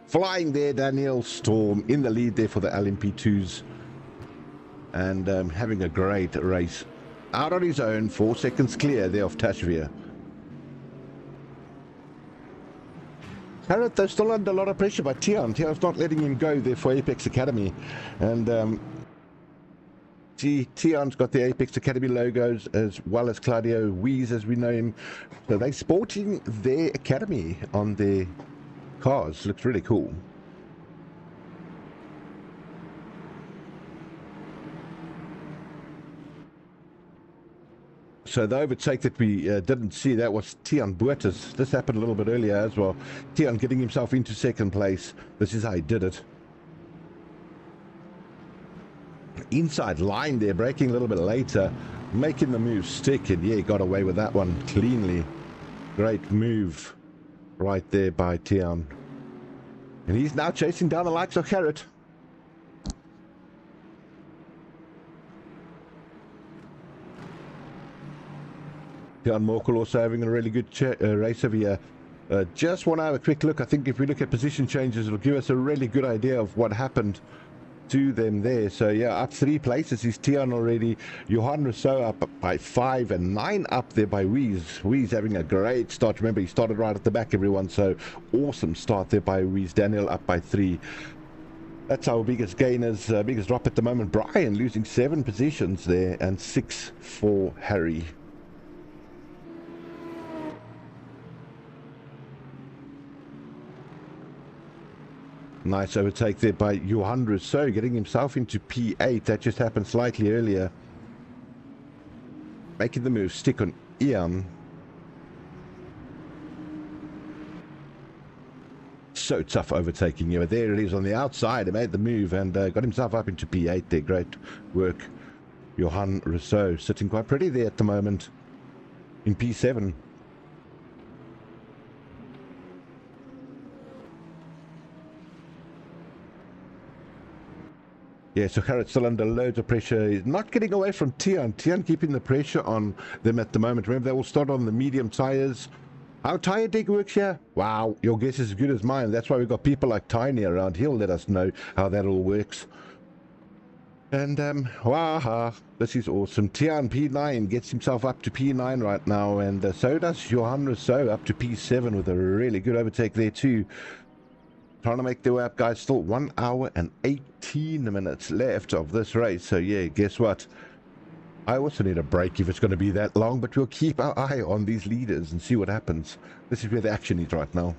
Flying there, Daniel Storm in the lead there for the LMP2s. And having a great race. Out on his own, 4 seconds clear there of Tashvir. Harrod, they're still under a lot of pressure by Tian. Tian's not letting him go there for Apex Academy. And Tian's got the Apex Academy logos as well as Claudio Wies, as we know him. So they're sporting their academy on their cars. Looks really cool. So the overtake that we didn't see, that was Tian Buertas. This happened a little bit earlier as well. Tian getting himself into second place. This is how he did it. Inside line there, braking a little bit later, making the move stick, and yeah, got away with that one cleanly. Great move right there by Tian. And he's now chasing down the likes of Harrod. Tian Morkel also having a really good race over here. Just want to have a quick look. I think if we look at position changes, it'll give us a really good idea of what happened to them there. So yeah, up 3 places is Tian already. Johan Rousseau up by 5 and 9 up there by Wies. Wies having a great start. Remember, he started right at the back, everyone. So awesome start there by Wies. Daniel up by 3. That's our biggest gainers, biggest drop at the moment. Brian losing 7 positions there and 6 for Harry. Nice overtake there by Johan Rousseau, getting himself into P8. That just happened slightly earlier. Making the move stick on Ian. So tough overtaking you. There it is on the outside. He made the move and got himself up into P8 there. Great work. Johan Rousseau sitting quite pretty there at the moment in P7. Yeah, so Harrod's still under loads of pressure. He's not getting away from Tian. Tian keeping the pressure on them at the moment. Remember, they will start on the medium tires. How tire dig works here? Wow, your guess is as good as mine. That's why we've got people like Tiny around. He'll let us know how that all works. And, wow, this is awesome. Tian, P9, gets himself up to P9 right now. And so does Johan Rousseau up to P7 with a really good overtake there too. Trying to make their way up, guys. Still 1 hour and 18 minutes left of this race. So, yeah, guess what? I also need a break if it's going to be that long, but we'll keep our eye on these leaders and see what happens. This is where the action is right now.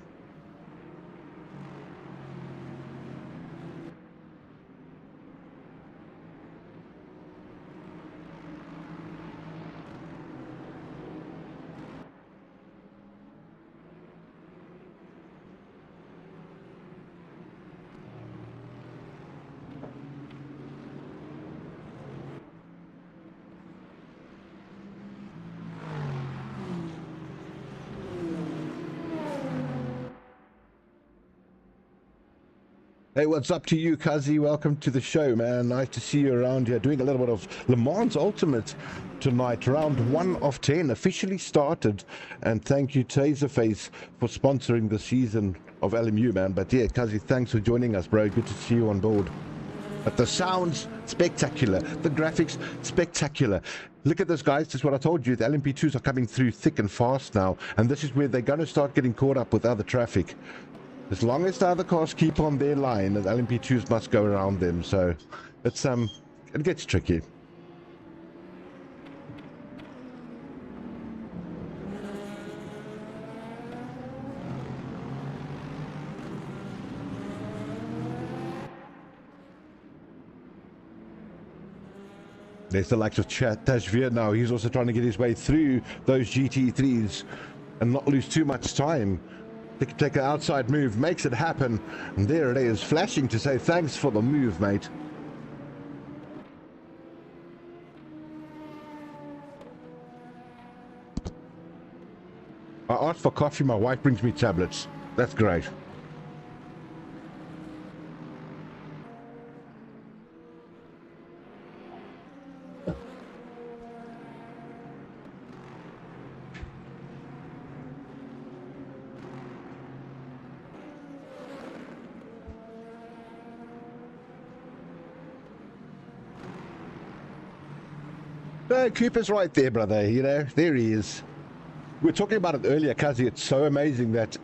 Hey, what's up to you, Kazi? Welcome to the show, man. Nice to see you around here. Doing a little bit of Le Mans Ultimate tonight. Round 1 of 10 officially started. And thank you, Taserface, for sponsoring the season of LMU, man. But yeah, Kazi, thanks for joining us, bro. Good to see you on board. But the sounds, spectacular. The graphics, spectacular. Look at this, guys. This is what I told you. The LMP2s are coming through thick and fast now. And this is where they're going to start getting caught up with other traffic. As long as the other cars keep on their line, the LMP2s must go around them. So it's it gets tricky. There's the likes of Tashvir now. He's also trying to get his way through those GT3s and not lose too much time. Take an outside move, makes it happen, and there it is, flashing to say thanks for the move, mate. I asked for coffee, my wife brings me tablets. That's great. Cooper's right there, brother. You know, there he is. We were talking about it earlier, Kazi. It's so amazing that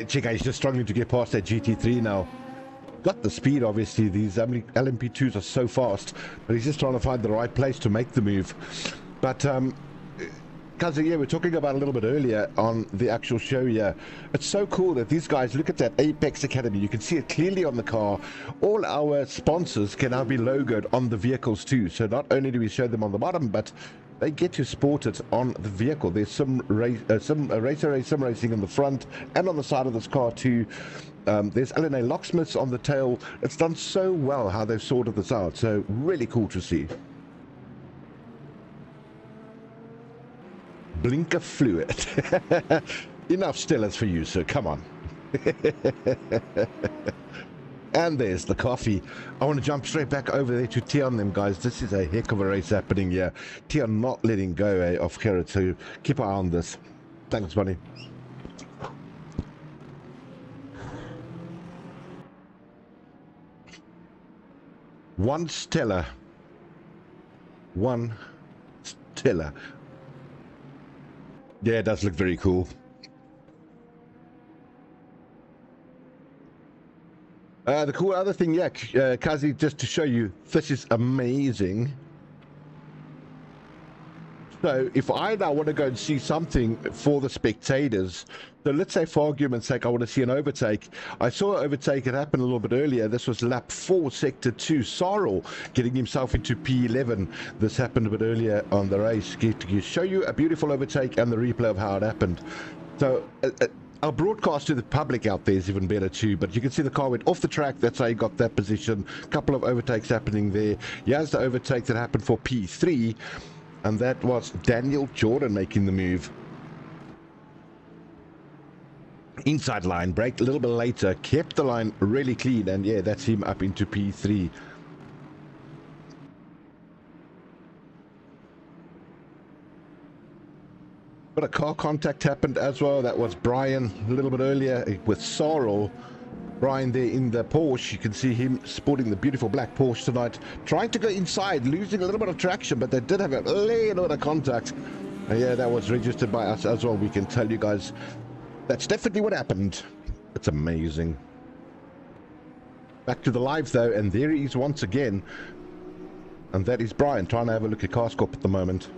Chica is just struggling to get past that GT3 now. Got the speed, obviously. These LMP2s are so fast, but he's just trying to find the right place to make the move. But Kazi, yeah, we're talking about a little bit earlier on the actual show here. It's so cool that these guys, look at that Apex Academy. You can see it clearly on the car. All our sponsors can now be logoed on the vehicles too. So not only do we show them on the bottom, but they get to sport it on the vehicle. There's some racer sim racing on the front and on the side of this car too. There's LNA locksmiths on the tail. It's done so well how they've sorted this out. So really cool to see. Blinker fluid. Enough Stellas for you, sir. Come on. And there's the coffee. I want to jump straight back over there to Tian them, guys. This is a heck of a race happening here. Tian not letting go of Gerrit, so keep an eye on this. Thanks, buddy. One Stella. Yeah, it does look very cool. The cool other thing, yeah, Kazi, just to show you, this is amazing. So if I now want to go and see something for the spectators, so let's say for argument's sake, I want to see an overtake. I saw an overtake, it happened a little bit earlier. This was lap 4, sector 2, Sarthe getting himself into P11. This happened a bit earlier on the race. To show you a beautiful overtake and the replay of how it happened. So our broadcast to the public out there is even better too, but you can see the car went off the track. That's how he got that position. A couple of overtakes happening there. Here's the overtake that happened for P3. And that was Daniel Jordan making the move. Inside line, braked a little bit later, kept the line really clean, and yeah, that's him up into P3. But a car contact happened as well. That was Brian a little bit earlier with Sarthe. Brian there in the Porsche, you can see him sporting the beautiful black Porsche tonight, trying to go inside, losing a little bit of traction, but they did have a little bit of contact. And yeah, that was registered by us as well. We can tell you guys that's definitely what happened. It's amazing. Back to the live though, and there he is once again, and that is Brian trying to have a look at Carscorp at the moment.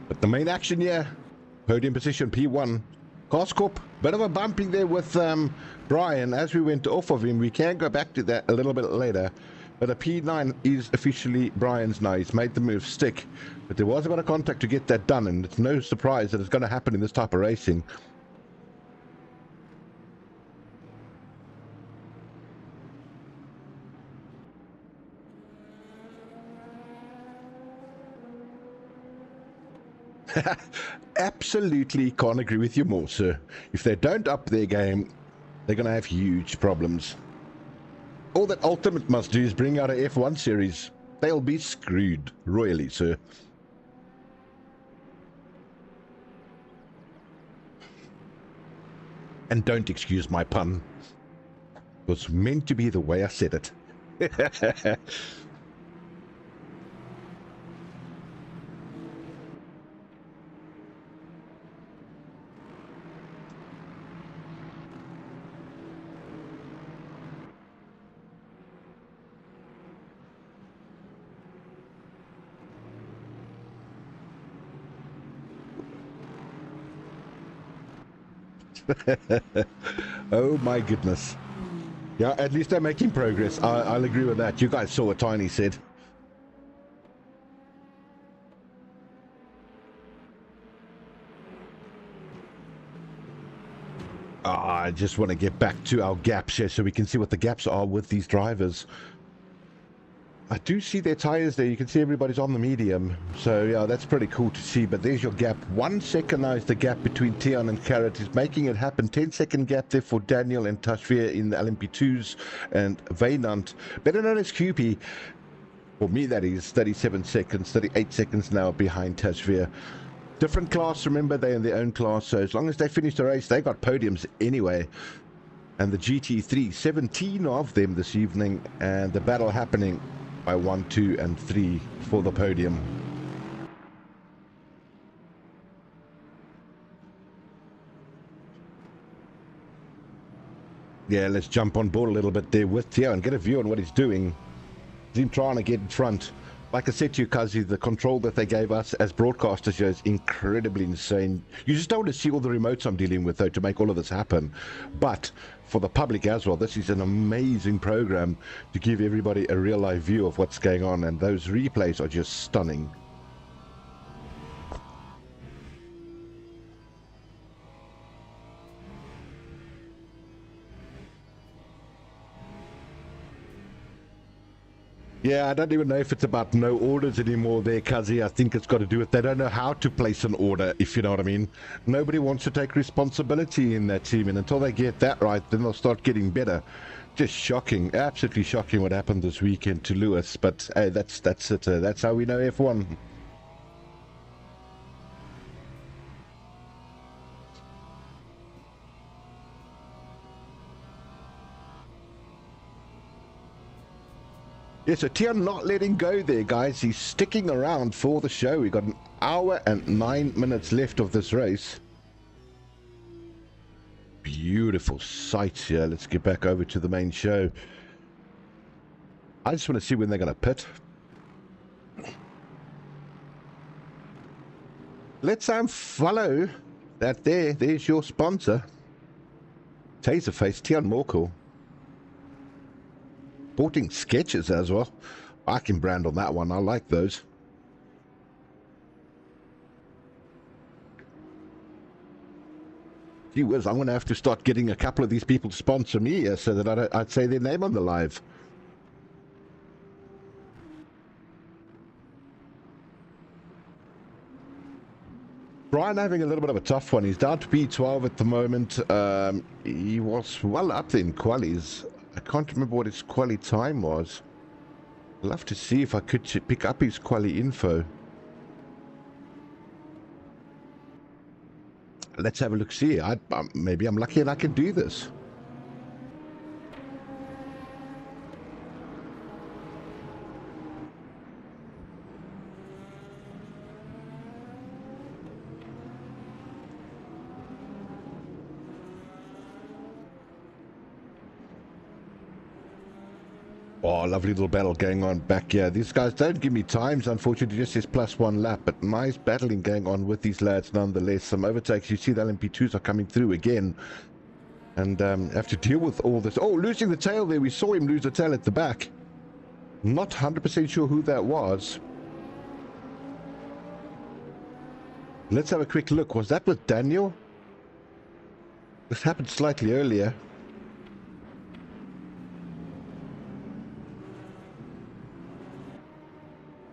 But the main action here, podium position P1. Carscorp, bit of a bumping there with Brian as we went off of him. We can go back to that a little bit later. But a P9 is officially Brian's now. He's made the move stick. But there was a bit of contact to get that done, and it's no surprise that it's going to happen in this type of racing. Absolutely can't agree with you more, sir. If they don't up their game, they're going to have huge problems. All that Ultimate must do is bring out a F1 series. They'll be screwed royally, sir. And don't excuse my pun. It was meant to be the way I said it. Oh my goodness. Yeah, at least they're making progress. I'll agree with that. You guys saw what Tiny said. I just want to get back to our gaps here so we can see what the gaps are with these drivers. I do see their tires there. You can see everybody's on the medium. So, yeah, that's pretty cool to see. But there's your gap. 1 second now is the gap between Tian and Carrot. Is making it happen. 10-second gap there for Daniel and Tashvir in the LMP2s. And Vaynant, better known as QP. For me, that is 37 seconds, 38 seconds now behind Tashvir. Different class, remember, they're in their own class. So, as long as they finish the race, they got podiums anyway. And the GT3, 17 of them this evening. And the battle happening by 1, 2, and 3 for the podium. Yeah, let's jump on board a little bit there with Theo and get a view on what he's doing. He's trying to get in front. Like I said to you, Kazi, the control that they gave us as broadcasters here is incredibly insane. You just don't want to see all the remotes I'm dealing with, though, to make all of this happen. But for the public as well, this is an amazing program to give everybody a real live view of what's going on, and those replays are just stunning. Yeah, I don't even know if it's about no orders anymore there, Kazi. I think it's got to do with they don't know how to place an order, if you know what I mean. Nobody wants to take responsibility in that team, and until they get that right, then they'll start getting better. Just shocking, absolutely shocking what happened this weekend to Lewis, but hey, that's it. That's how we know F1. Yeah, so Tian not letting go there, guys. He's sticking around for the show. We got an hour and 9 minutes left of this race. Beautiful sights here. Let's get back over to the main show. I just want to see when they're going to pit. Let's follow that there. There's your sponsor. Taserface, Tian Morkel. Sporting sketches as well. I can brand on that one. I like those. Gee whiz, I'm going to have to start getting a couple of these people to sponsor me so that I'd say their name on the live. Brian having a little bit of a tough one. He's down to P12 at the moment. He was well up in qualies. I can't remember what his quali time was. I'd love to see if I could pick up his quali info. Let's have a look. See, maybe I'm lucky and I can do this. Oh, lovely little battle going on back here. These guys don't give me times, unfortunately, just says +1 lap, but nice battling going on with these lads nonetheless. Some overtakes. You see the LMP2s are coming through again. And have to deal with all this. Oh, losing the tail there. We saw him lose the tail at the back. Not 100% sure who that was. Let's have a quick look. Was that with Daniel? This happened slightly earlier.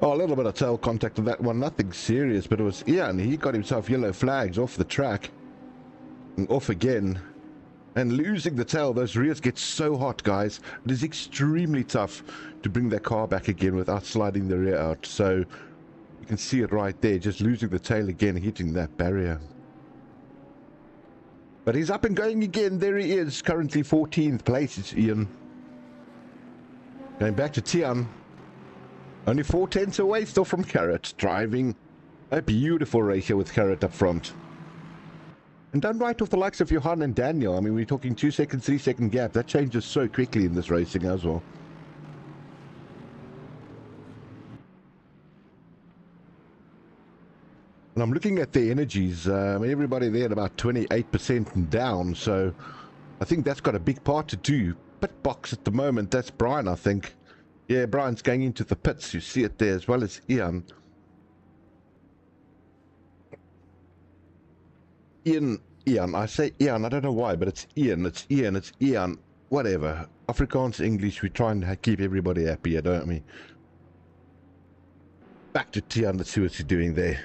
Oh, a little bit of tail contact on that one, nothing serious, but it was Ian. He got himself yellow flags off the track and off again. And losing the tail, those rears get so hot, guys. It is extremely tough to bring that car back again without sliding the rear out. So you can see it right there, just losing the tail again, hitting that barrier. But he's up and going again. There he is, currently 14th place. It's Ian. Going back to Tian. Only 4 tenths away still from Carrot, driving a beautiful race here with Carrot up front. And done right with the likes of Johan and Daniel. I mean, we're talking 2 second, 3 second gap. That changes so quickly in this racing as well. And I'm looking at the energies. Everybody there at about 28% down. So I think that's got a big part to do. Pit box at the moment. That's Brian, I think. Yeah, Brian's going into the pits. You see it there as well as Ian. Ian. I say Ian. I don't know why, but it's Ian. It's Ian. It's Ian. Whatever. Afrikaans, English. We try and keep everybody happy, don't we? Back to Tian. Let's see what he's doing there.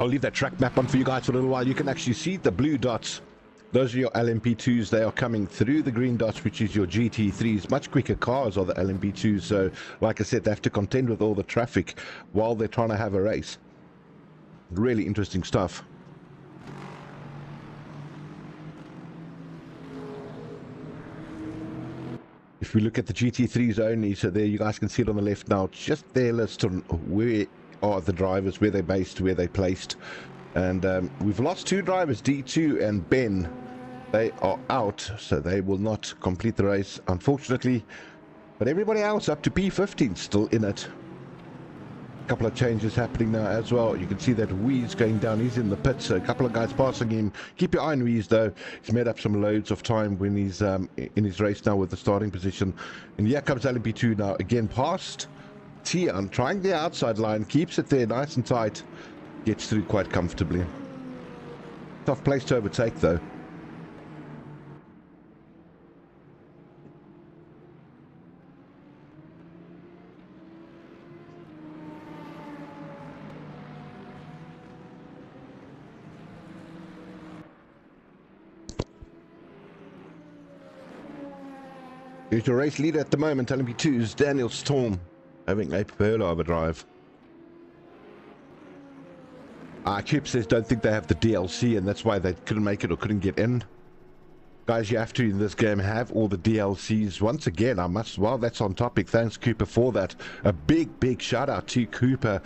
I'll leave that track map on for you guys for a little while. You can actually see the blue dots. Those are your LMP2s. They are coming through the green dots, which is your GT3s. Much quicker cars are the LMP2s. So, like I said, they have to contend with all the traffic while they're trying to have a race. Really interesting stuff. If we look at the GT3s only, so there you guys can see it on the left now. Just their list on where are the drivers, where they're based, where they placed. And we've lost 2 drivers, D2 and Ben. They are out, so they will not complete the race, unfortunately. But everybody else up to P15 still in it. A couple of changes happening now as well. You can see that Wee's going down. He's in the pits. So a couple of guys passing him. Keep your eye on Wee's though. He's made up some loads of time when he's in his race now with the starting position. And here comes LMP2 now again past Tian, trying the outside line, keeps it there nice and tight, gets through quite comfortably. Tough place to overtake though. Here's your race leader at the moment, LMP2's Daniel Storm, having a Perla overdrive. Cube says don't think they have the DLC and that's why they couldn't make it or couldn't get in. Guys, you have to in this game have all the DLCs. Once again, I must, while that's on topic, thanks Cooper for that. A big shout out to Cooper.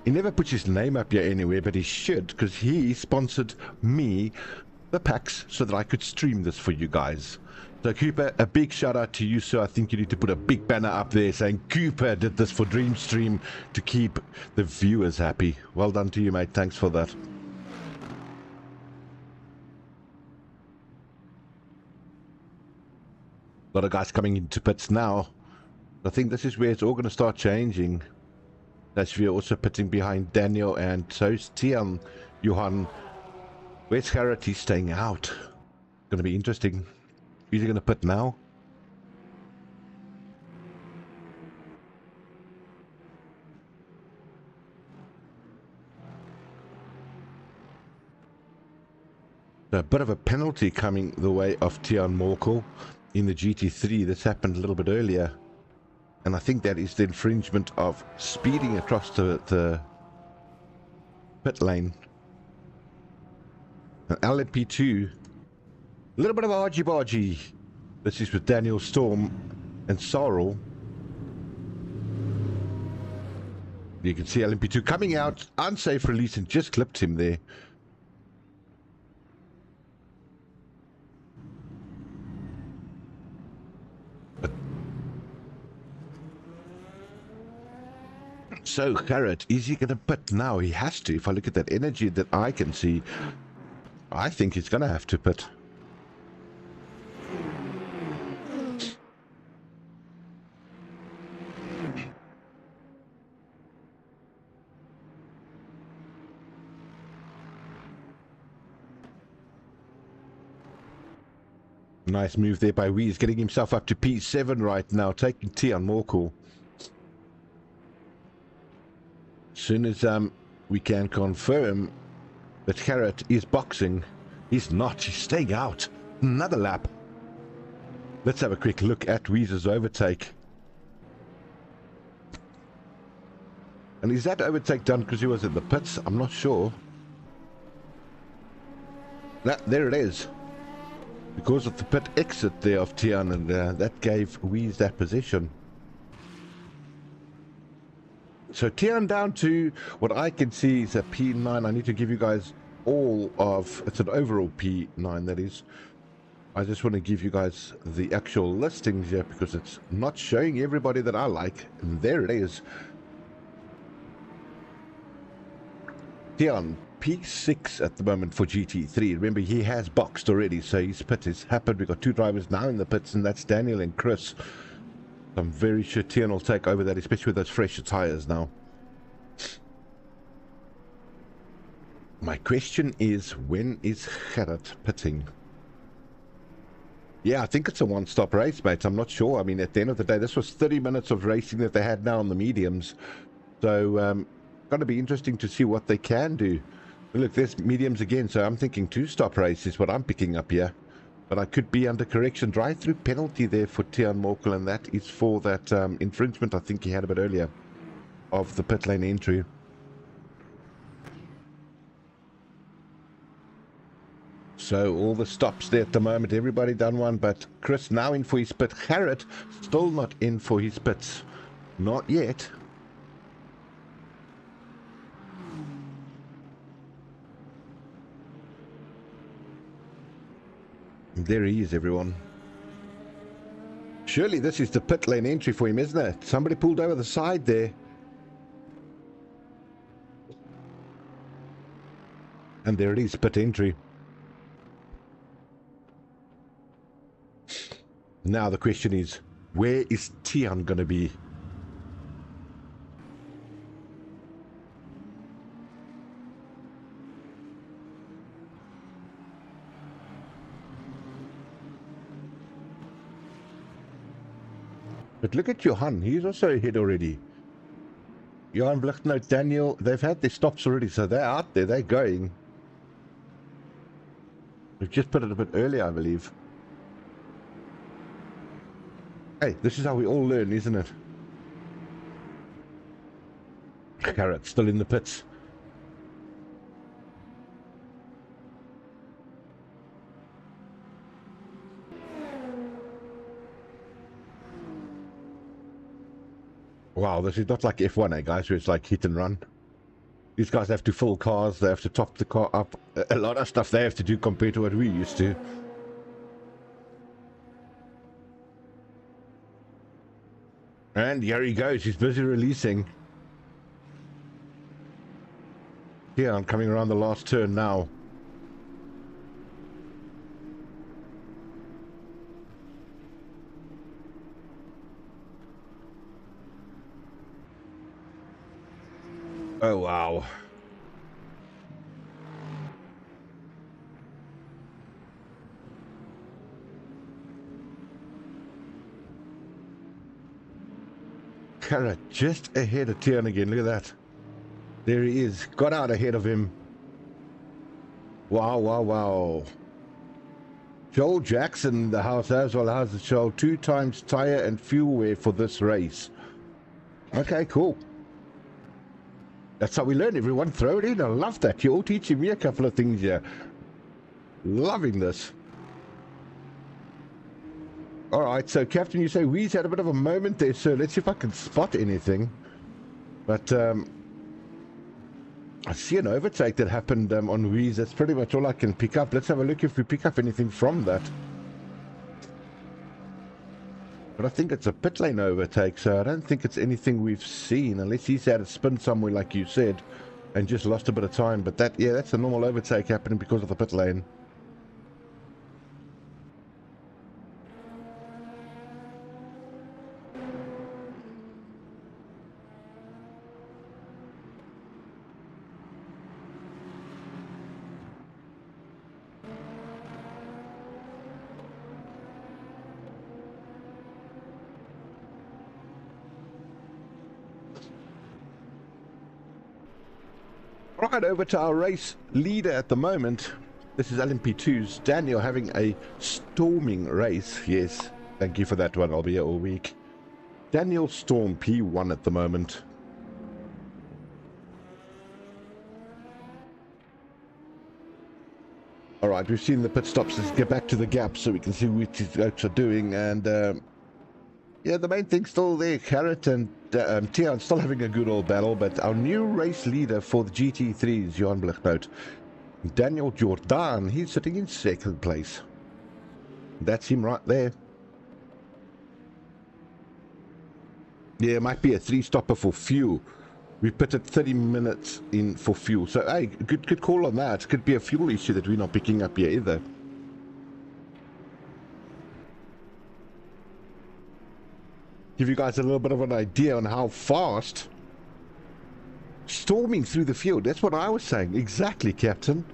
He never puts his name up here anywhere, but he should, because he sponsored me the packs so that I could stream this for you guys. So Cooper, a big shout out to you, sir. I think you need to put a big banner up there saying Cooper did this for Dreamstream to keep the viewers happy. Well done to you, mate. Thanks for that. A lot of guys coming into pits now. I think this is where it's all going to start changing. That's we're also pitting behind Daniel and so's Tian. Johan. Where's Garrett? He's staying out. Going to be interesting. Who's he going to put now? A bit of a penalty coming the way of Tian Morkel in the GT3. This happened a little bit earlier. And I think that is the infringement of speeding across the pit lane. And LMP2. A little bit of argy-bargy. This is with Daniel Storm and Sorrel. You can see LMP2 coming out, unsafe release, and just clipped him there. So, Garrett, is he going to pit now? He has to. If I look at that energy that I can see, I think he's going to have to pit. Nice move there by Weeze, getting himself up to P7 right now, taking T on Morkel. As soon as we can confirm that Garrett is boxing, he's not, he's staying out. Another lap. Let's have a quick look at Weeze's overtake. And is that overtake done because he was in the pits? I'm not sure. There it is. Because of the pit exit there of Tian, and that gave Weeze that position. So Tian down to what I can see is a P9. I need to give you guys all of, it's an overall P9 that is. I just want to give you guys the actual listings here because it's not showing everybody that I like. And there it is. Tian, P6 at the moment for GT3. Remember, he has boxed already, so his pit has happened. We've got two drivers now in the pits, and that's Daniel and Chris. I'm very sure Tian will take over that, especially with those fresher tires now. My question is, when is Gerrit pitting? Yeah, I think it's a one-stop race, mate. I'm not sure. I mean, at the end of the day, this was 30 minutes of racing that they had now on the mediums. So, going to be interesting to see what they can do. Look, there's mediums again, so I'm thinking two-stop race is what I'm picking up here. But I could be under correction. Drive-through penalty there for Tian Morkel, and that is for that infringement I think he had a bit earlier of the pit lane entry. So all the stops there at the moment, everybody done one, but Chris now in for his pit. Gerrit still not in for his pits. Not yet. There he is, everyone. Surely this is the pit lane entry for him, isn't it? Somebody pulled over the side there. And there it is, pit entry. Now the question is, where is Tian going to be? But look at Johan, he's also ahead already. Johan Vluchtnout, Daniel, they've had their stops already, so they're out there, they're going. We've just put it a bit earlier, I believe. Hey, this is how we all learn, isn't it? Garrett still in the pits. Wow, this is not like F1, eh, guys, where it's like hit and run. These guys have to fill cars, they have to top the car up. A lot of stuff they have to do compared to what we used to. And here he goes, he's busy releasing. Yeah, I'm coming around the last turn now. Oh, wow. Garrett just ahead of Tian again. Look at that. There he is. Got out ahead of him. Wow, wow, wow. Joel Jackson in the house as well as the show. 2 times tire and fuel wear for this race. Okay, cool. That's how we learn, everyone. Throw it in. I love that. You're all teaching me a couple of things here. Loving this. All right, so Captain, you say Weeze had a bit of a moment there, so let's see if I can spot anything. But I see an overtake that happened on Weeze. That's pretty much all I can pick up. Let's have a look if we pick up anything from that. But I think it's a pit lane overtake, so I don't think it's anything we've seen, unless he's had a spin somewhere like you said, and just lost a bit of time. But that, yeah, that's a normal overtake happening because of the pit lane. Right, over to our race leader at the moment. This is LMP2's Daniel having a storming race. Yes, thank you for that one. I'll be here all week. Daniel Storm P1 at the moment. Alright, we've seen the pit stops. Let's get back to the gap so we can see what these folks are doing. And yeah, the main thing's still there. Carrot and Tian still having a good old battle, but our new race leader for the GT3 is Johan Blichtnoot. Daniel Jordan, he's sitting in second place. That's him right there. Yeah, it might be a 3-stopper for fuel. We pitted 30 minutes in for fuel. So, hey, good call on that. Could be a fuel issue that we're not picking up here either. Give you guys a little bit of an idea on how fast storming through the field. That's what I was saying. Exactly, Captain.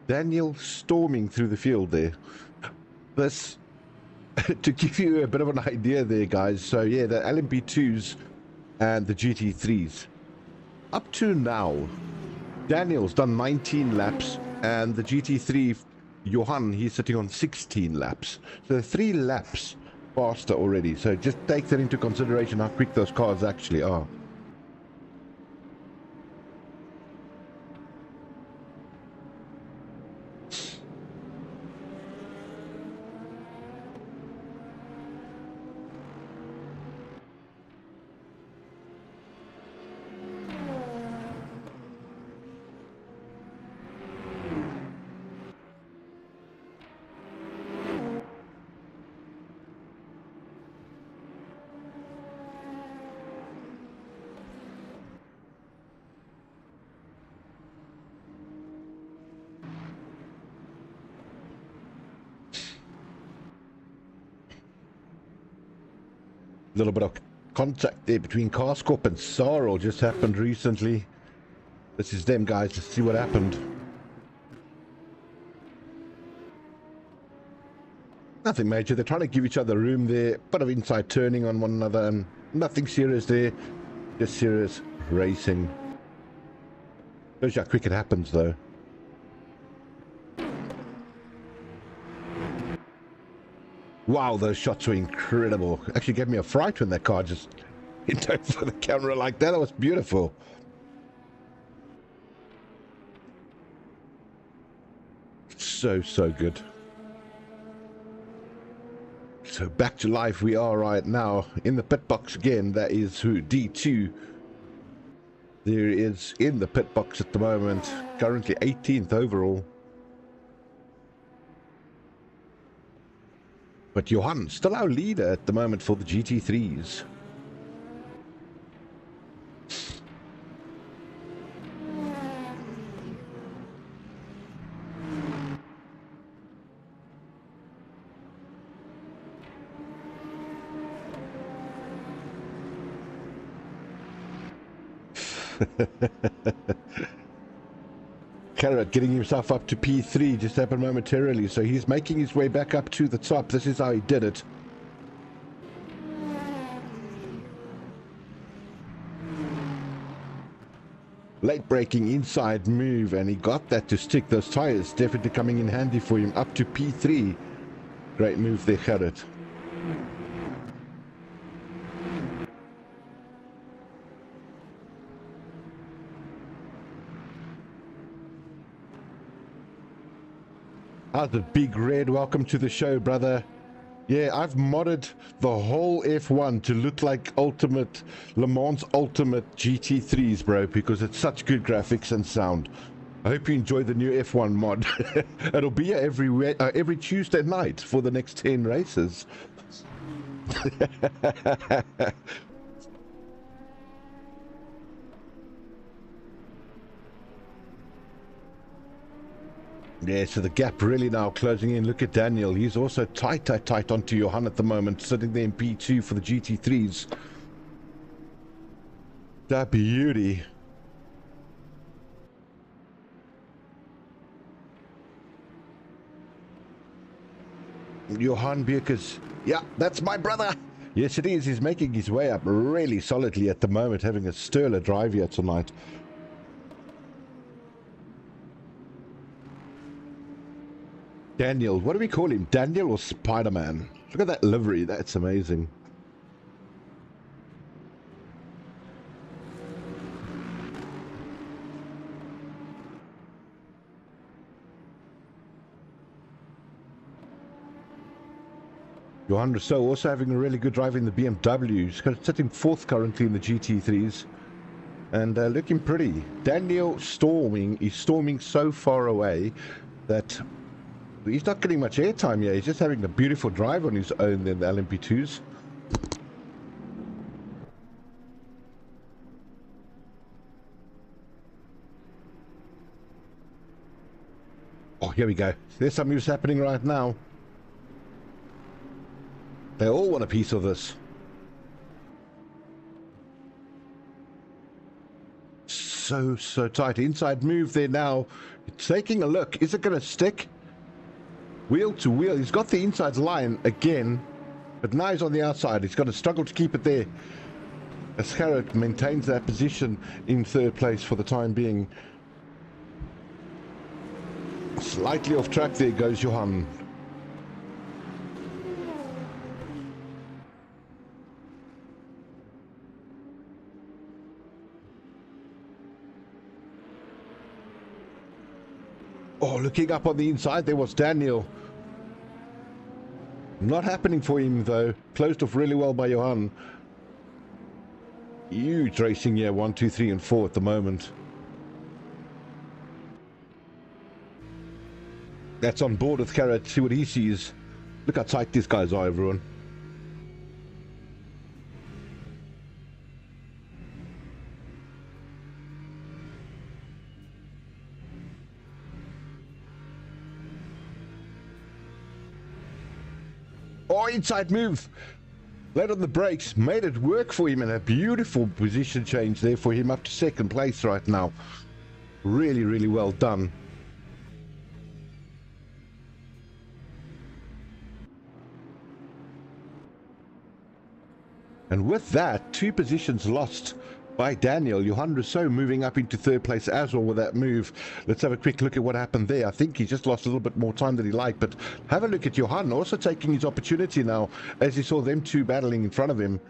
Daniel storming through the field there. This, to give you a bit of an idea there, guys. So, yeah, the LMP2s and the GT3s. Up to now, Daniel's done 19 laps, and the GT3, Johan, he's sitting on 16 laps. So 3 laps faster already. So just take that into consideration, how quick those cars actually are. Little bit of contact there between Carscorp and Sarthe just happened recently. This is them, guys. Let's see what happened. Nothing major. They're trying to give each other room there. Bit of inside turning on one another, and nothing serious there. Just serious racing. Shows you how quick it happens, though. Wow, those shots were incredible. Actually gave me a fright when that car just hit over the camera like that. That was beautiful. So good. So back to life we are right now. In the pit box again, that is who? D2. There is in the pit box at the moment. Currently 18th overall. But Johan, still our leader at the moment for the GT3s. Carrot getting himself up to P3 just happened momentarily, so he's making his way back up to the top. This is how he did it. Late braking inside move, and he got that to stick. Those tires definitely coming in handy for him. Up to P3. Great move there, Carrot. How's it, Big Red? Welcome to the show, brother. Yeah, I've modded the whole F1 to look like ultimate Le Mans ultimate GT3s, bro, because it's such good graphics and sound. I hope you enjoy the new F1 mod. It'll be here every Tuesday night for the next 10 races. Yeah, so the gap really now closing in. Look at Daniel. He's also tight onto Johan at the moment, sitting there in P2 for the GT3s. That beauty. Johan Bierkes. Yeah, that's my brother. Yes, it is. He's making his way up really solidly at the moment, having a sterling drive here tonight. Daniel, what do we call him? Daniel or Spider-Man? Look at that livery. That's amazing. Johan Rousseau also having a really good drive in the BMW. He's sitting fourth currently in the GT3s. And looking pretty. Daniel storming. He's storming so far away that he's not getting much airtime here. He's just having a beautiful drive on his own in the LMP2s. Oh, here we go. There's some moves happening right now. They all want a piece of this. So tight. Inside move there now. Taking a look. Is it going to stick? Wheel to wheel. He's got the inside line again. But now he's on the outside. He's going to struggle to keep it there. As Sarthe maintains that position in third place for the time being. Slightly off track there goes Johan. Oh, looking up on the inside, there was Daniel. Not happening for him, though. Closed off really well by Johan. Huge racing here, 1, 2, 3, and 4 at the moment. That's on board with Carrot. See what he sees. Look how tight these guys are, everyone. Oh, inside move. Late on the brakes. Made it work for him, and a beautiful position change there for him up to second place right now. Really, really well done. And with that, 2 positions lost by Daniel. Johan Rousseau moving up into third place as well with that move. Let's have a quick look at what happened there. I think he just lost a little bit more time than he liked, but have a look at Johan also taking his opportunity now as he saw them 2 battling in front of him.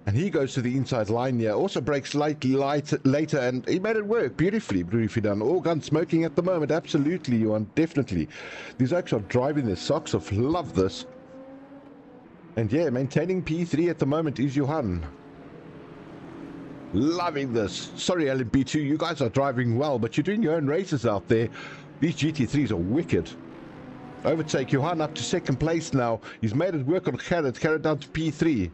And he goes to the inside line here. Also brakes slightly later, and he made it work beautifully. Beautifully done. All guns smoking at the moment. Absolutely, Johan. Definitely. These oaks are driving their socks off. Love this. And yeah, maintaining P3 at the moment is Johan. Loving this. Sorry, LMP2, you guys are driving well, but you're doing your own races out there. These GT3s are wicked. Overtake Johan up to second place now. He's made it work on Carrot. Carrot down to P3.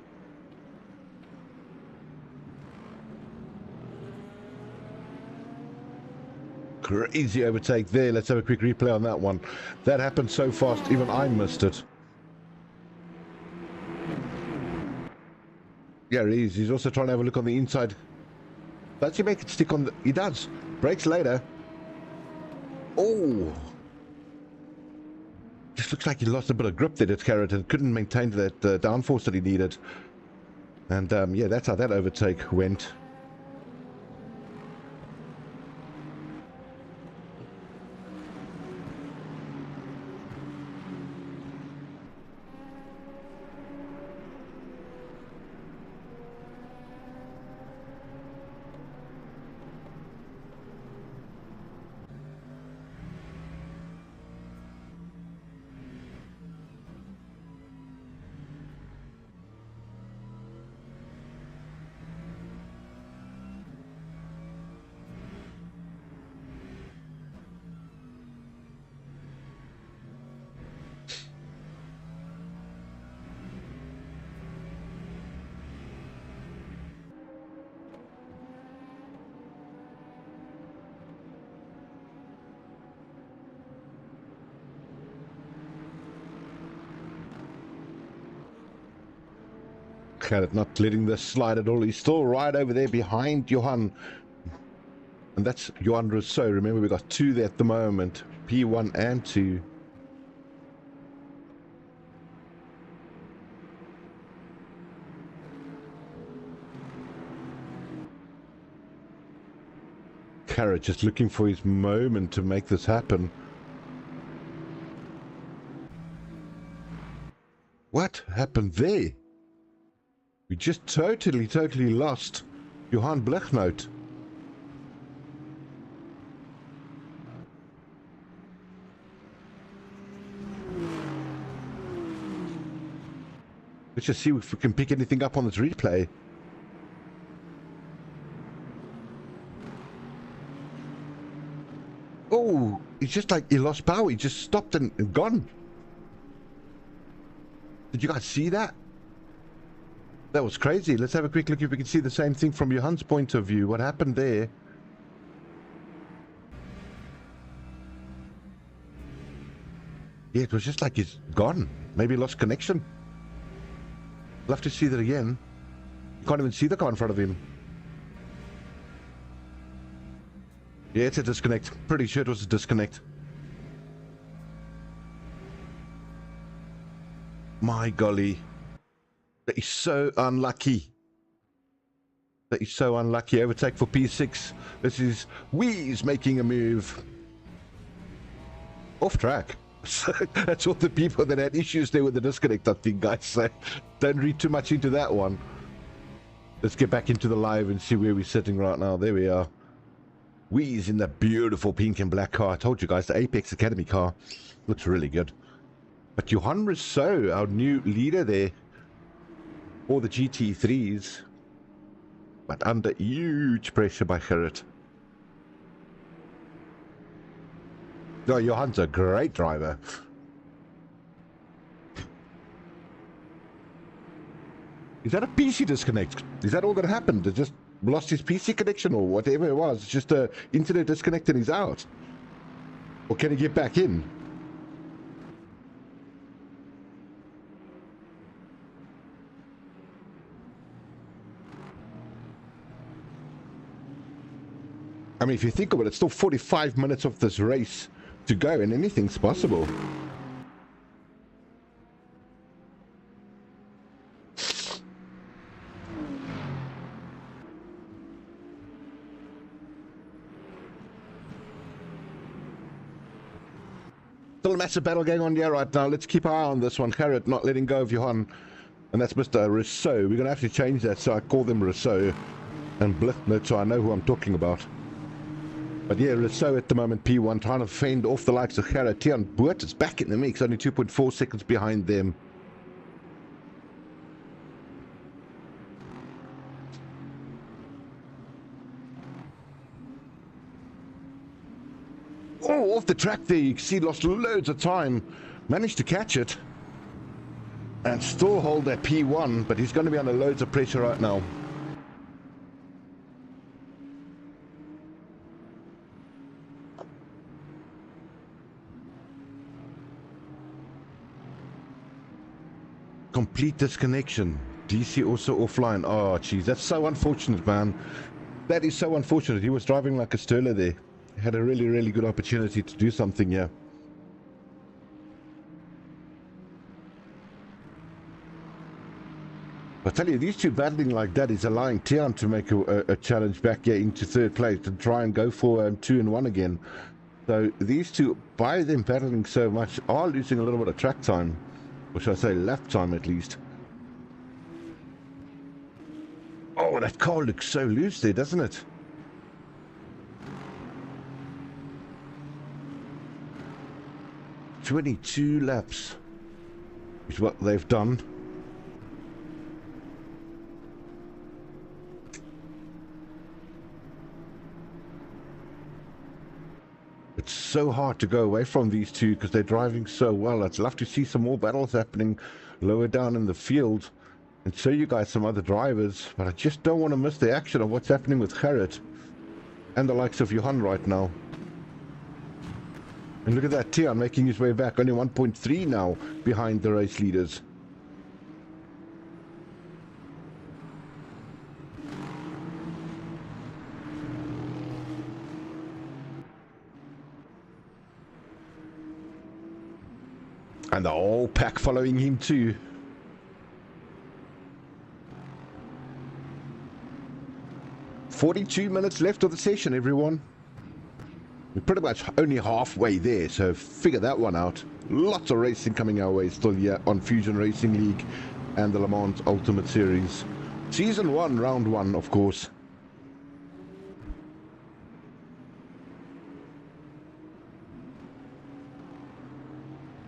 Crazy overtake there. Let's have a quick replay on that one. That happened so fast, even I missed it. Yeah, he is. He's also trying to have a look on the inside. Does he make it stick on the... He does. Brakes later. Oh. Just looks like he lost a bit of grip there at Carrot and couldn't maintain that downforce that he needed. And yeah, that's how that overtake went. Gerrit not letting this slide at all. He's still right over there behind Johan. And that's Johan Rousseau. Remember, we got 2 there at the moment. P1 and 2. Gerrit just looking for his moment to make this happen. What happened there? We just totally lost Johan Blechnout. Let's just see if we can pick anything up on this replay. Oh, it's just like he lost power. He just stopped and gone. Did you guys see that? That was crazy. Let's have a quick look if we can see the same thing from Johan's point of view. What happened there? Yeah, it was just like he's gone. Maybe he lost connection. We'll have to see that again. You can't even see the car in front of him. Yeah, it's a disconnect. Pretty sure it was a disconnect. My golly. That is so unlucky. That is so unlucky. Overtake for P6. This is Wheeze making a move. Off track. So that's all the people that had issues there with the disconnect, I think, guys. So don't read too much into that one. Let's get back into the live and see where we're sitting right now. There we are. Wheeze in the beautiful pink and black car. I told you guys, the Apex Academy car looks really good. But Johan Rousseau, our new leader there for the GT3s, but under huge pressure by Gerrit. Oh, Johan's a great driver. Is that a PC disconnect? Is that all that happened? It just lost his PC connection or whatever it was? It's just a internet disconnect and he's out. Or can he get back in? I mean, if you think of it, it's still 45 minutes of this race to go and anything's possible. Still a massive battle going on here right now. Let's keep our eye on this one. Gerrit not letting go of Johan. And that's Mr. Rousseau. We're going to have to change that, so I call them Rousseau and Blithnet, so I know who I'm talking about. But yeah, Rousseau at the moment, P1, trying to fend off the likes of Gerrit. Tian Boert is back in the mix, only 2.4 seconds behind them. Oh, off the track there, you can see lost loads of time. Managed to catch it. And still hold that P1, but he's going to be under loads of pressure right now. Complete disconnection. DC also offline. Oh, jeez, that's so unfortunate, man. That is so unfortunate. He was driving like a Stirler there. He had a really, really good opportunity to do something here. I tell you, these two battling like that is allowing Tian to make a challenge back here into third place to try and go for 2 and 1 again. So these two, by them battling so much, are losing a little bit of track time. Or should I say lap time at least. Oh, that car looks so loose there, doesn't it? "22 laps is what they've done. It's so hard to go away from these two because they're driving so well. I'd love to see some more battles happening lower down in the field and show you guys some other drivers, but I just don't want to miss the action of what's happening with Gerrit and the likes of Johan right now. And look at that, Tian making his way back, only 1.3 now behind the race leaders. And the whole pack following him too. "42 minutes left of the session, everyone. We're pretty much only halfway there, so figure that one out. Lots of racing coming our way still here on Fusion Racing League and the Le Mans Ultimate Series. Season 1, Round 1, of course.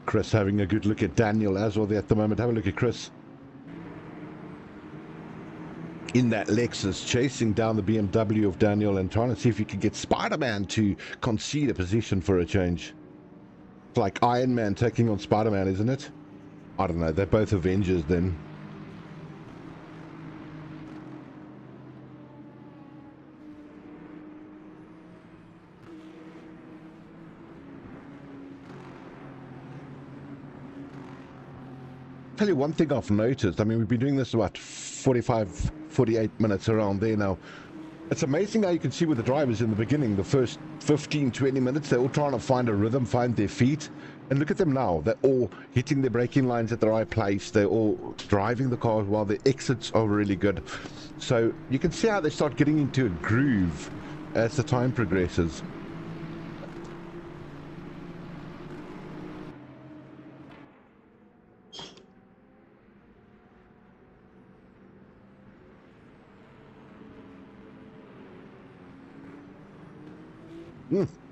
Chris having a good look at Daniel as well there at the moment. Have a look at Chris. In that Lexus, chasing down the BMW of Daniel and trying to see if he can get Spider-Man to concede a position for a change. It's like Iron Man taking on Spider-Man, isn't it? I don't know, they're both Avengers then. Tell you one thing I've noticed, I mean, we've been doing this about 45, 48 minutes around there now. It's amazing how you can see with the drivers in the beginning, the first 15, 20 minutes, they're all trying to find a rhythm, find their feet. And look at them now, they're all hitting their braking lines at the right place. They're all driving the cars while the exits are really good. So you can see how they start getting into a groove as the time progresses.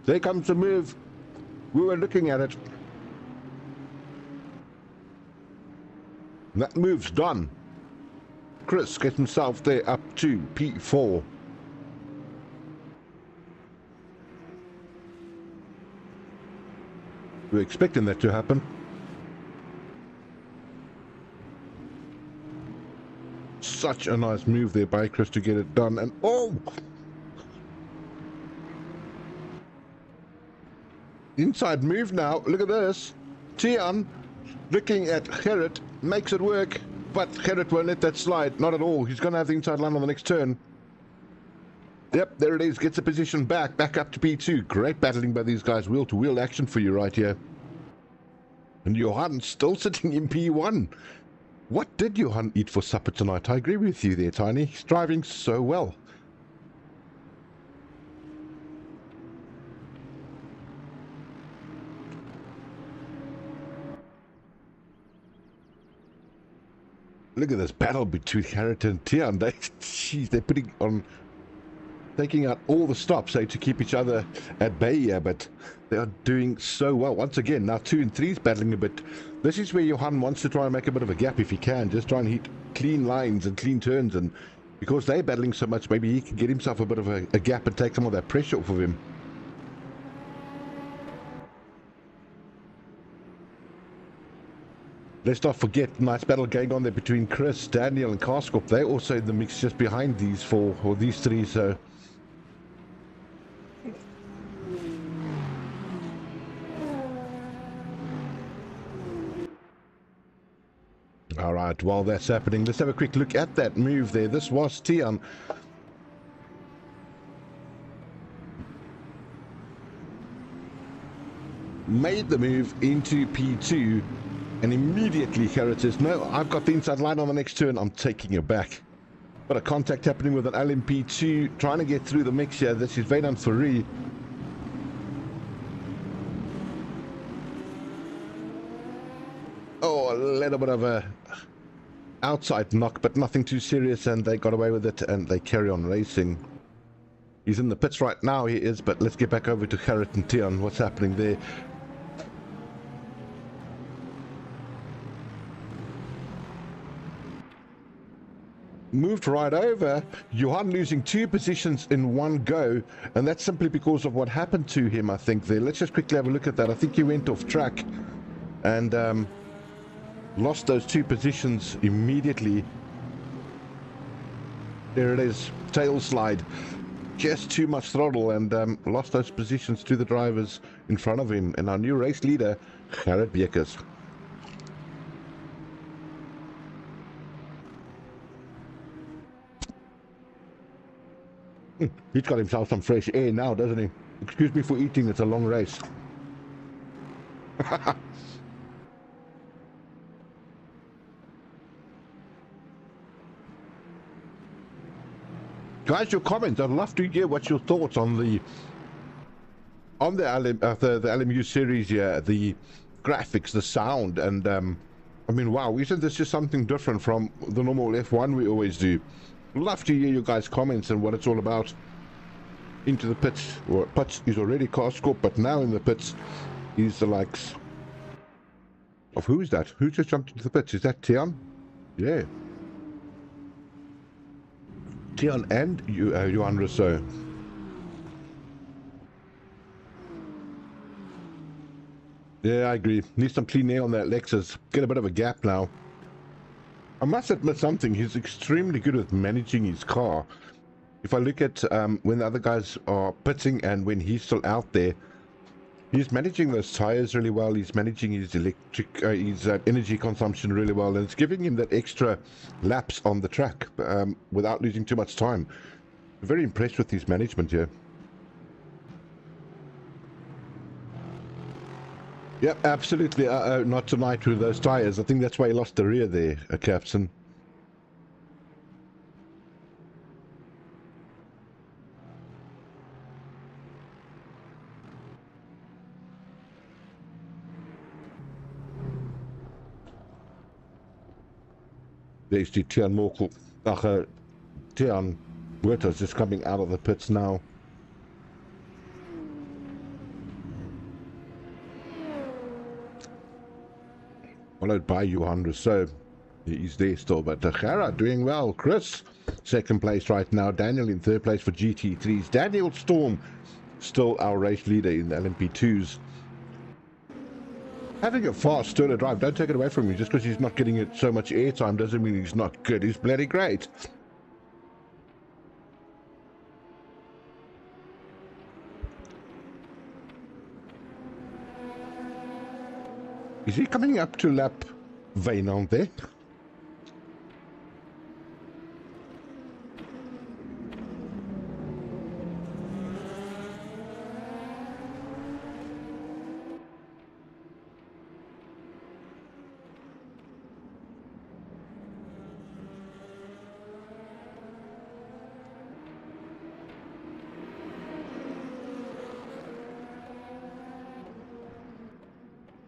There comes the move. We were looking at it. That move's done. Chris gets himself there up to P4. We're expecting that to happen. Such a nice move there by Chris to get it done. And oh! Inside move now, look at this. Tian looking at Gerrit, makes it work, but Gerrit won't let that slide, not at all. He's going to have the inside line on the next turn. Yep, there it is, gets the position back up to P2. Great battling by these guys, wheel to wheel action for you right here. And Johan still sitting in P1. What did Johan eat for supper tonight? I agree with you there, Tiny. He's driving so well. Look at this battle between Gerrit and Tian. They're putting on, taking out all the stops, to keep each other at bay here, but they are doing so well. Once again, now 2 and 3 is battling a bit. This is where Johan wants to try and make a bit of a gap if he can, just try and hit clean lines and clean turns, and because they're battling so much, maybe he can get himself a bit of a gap and take some of that pressure off of him. Let's not forget, nice battle going on there between Chris, Daniel and Karskop. They're also in the mix just behind these four, or these three, so... Alright, while that's happening, let's have a quick look at that move there. This was Tian. Made the move into P2. And immediately Gerrit says, no, I've got the inside line on the next turn, I'm taking it back. But a contact happening with an LMP2, trying to get through the mix here. This is Vedan Fourie. Oh, a little bit of a outside knock, but nothing too serious, and they got away with it, and they carry on racing. He's in the pits right now, he is, but let's get back over to Gerrit and Tian. What's happening there? Moved right over, Johan losing 2 positions in one go, and that's simply because of what happened to him, I think, there. Let's just quickly have a look at that. I think he went off track and lost those 2 positions immediately. There it is, tail slide, just too much throttle, and lost those positions to the drivers in front of him. And our new race leader, Gerrit Bekers. He's got himself some fresh air now, doesn't he? Excuse me for eating, it's a long race. Guys, your comments. I'd love to hear what's your thoughts on the LMU series here, the graphics, the sound, and I mean, wow, isn't this just something different from the normal F1 we always do? Love to hear you guys' comments and what it's all about. Into the pits, or pits is already car scope, but now in the pits is the likes of who's that? Who just jumped into the pits? Is that Tian? Yeah. Tian and Johan Rousseau. Yeah, I agree. Needs some clean air on that Lexus. Get a bit of a gap now. I must admit something. He's extremely good with managing his car. If I look at when the other guys are pitting and when he's still out there, he's managing those tires really well. He's managing his energy consumption really well, and it's giving him that extra laps on the track without losing too much time. Very impressed with his management here. Yep, absolutely. Not tonight with those tires. I think that's why he lost the rear there, Captain. There's the Tian Morkel. Tian Werther's just coming out of the pits now. Followed by Johan Rousseau. He's there still, but Gara doing well. Chris, second place right now. Daniel in third place for GT3s. Daniel Storm, still our race leader in the LMP2s. Having a fast Turner drive, don't take it away from him. Just because he's not getting it so much airtime doesn't mean he's not good. He's bloody great. Is he coming up to lap Vane on there?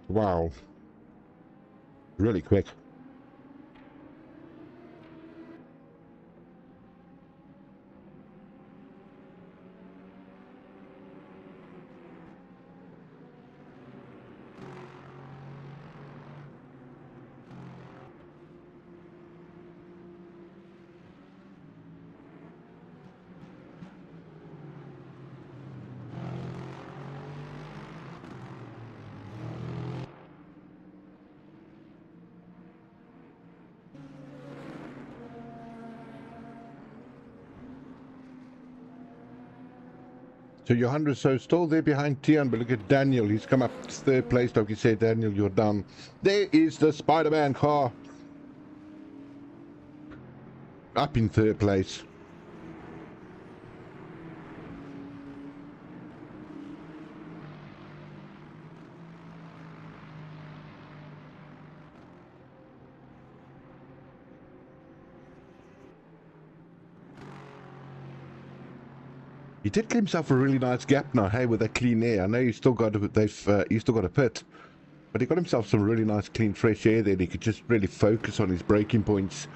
Wow. Really quick. So Johan Rousseau still there behind Tian, but look at Daniel. He's come up to third place. Like you said, Daniel, you're done. There is the Spider-Man car. Up in third place. He did get himself a really nice gap now, hey, with that clean air. I know he's still got he's still got a pit, but he got himself some really nice, clean, fresh air there. He could just really focus on his braking points,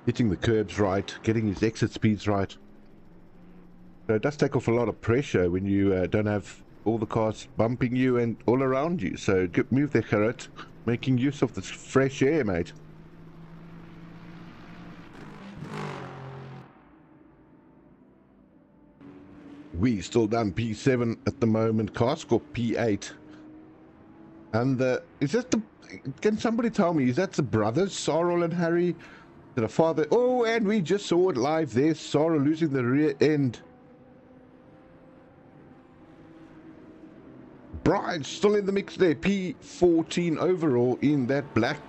hitting the curbs right, getting his exit speeds right. So it does take off a lot of pressure when you don't have all the cars bumping you and all around you. So good move there, Gerrit, making use of this fresh air, mate. We still done P7 at the moment. Car score P8. And is that the? Can somebody tell me? Is that the brothers, Sarah and Harry? The father? Oh, and we just saw it live. There's Sarah losing the rear end. Brian still in the mix there. P14 overall in that black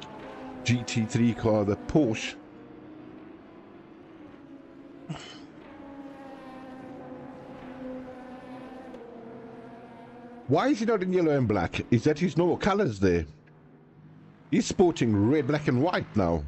GT3 car, the Porsche. Why is he not in yellow and black? Is that his normal colors there? He's sporting red, black and white now.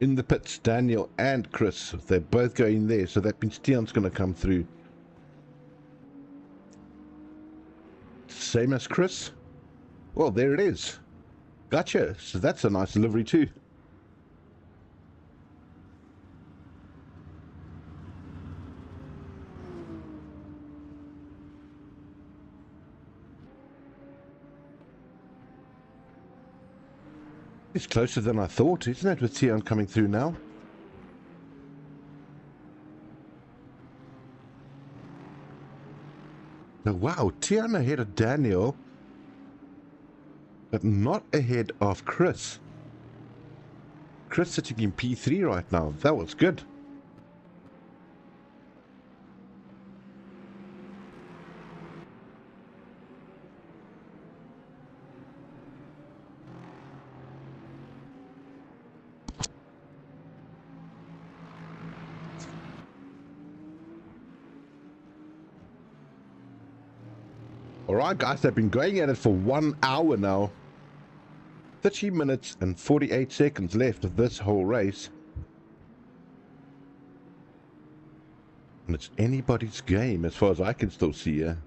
in the pits, Daniel and Chris. They're both going there, so that means Tian's going to come through. Same as Chris. Well, there it is. Gotcha. So that's a nice delivery too. It's closer than I thought, isn't it, with Tian coming through now? Oh, wow, Tian ahead of Daniel, but not ahead of Chris. Chris sitting in P3 right now. That was good. Alright guys, they've been going at it for 1 hour now. 30 minutes and 48 seconds left of this whole race. And it's anybody's game as far as I can still see here.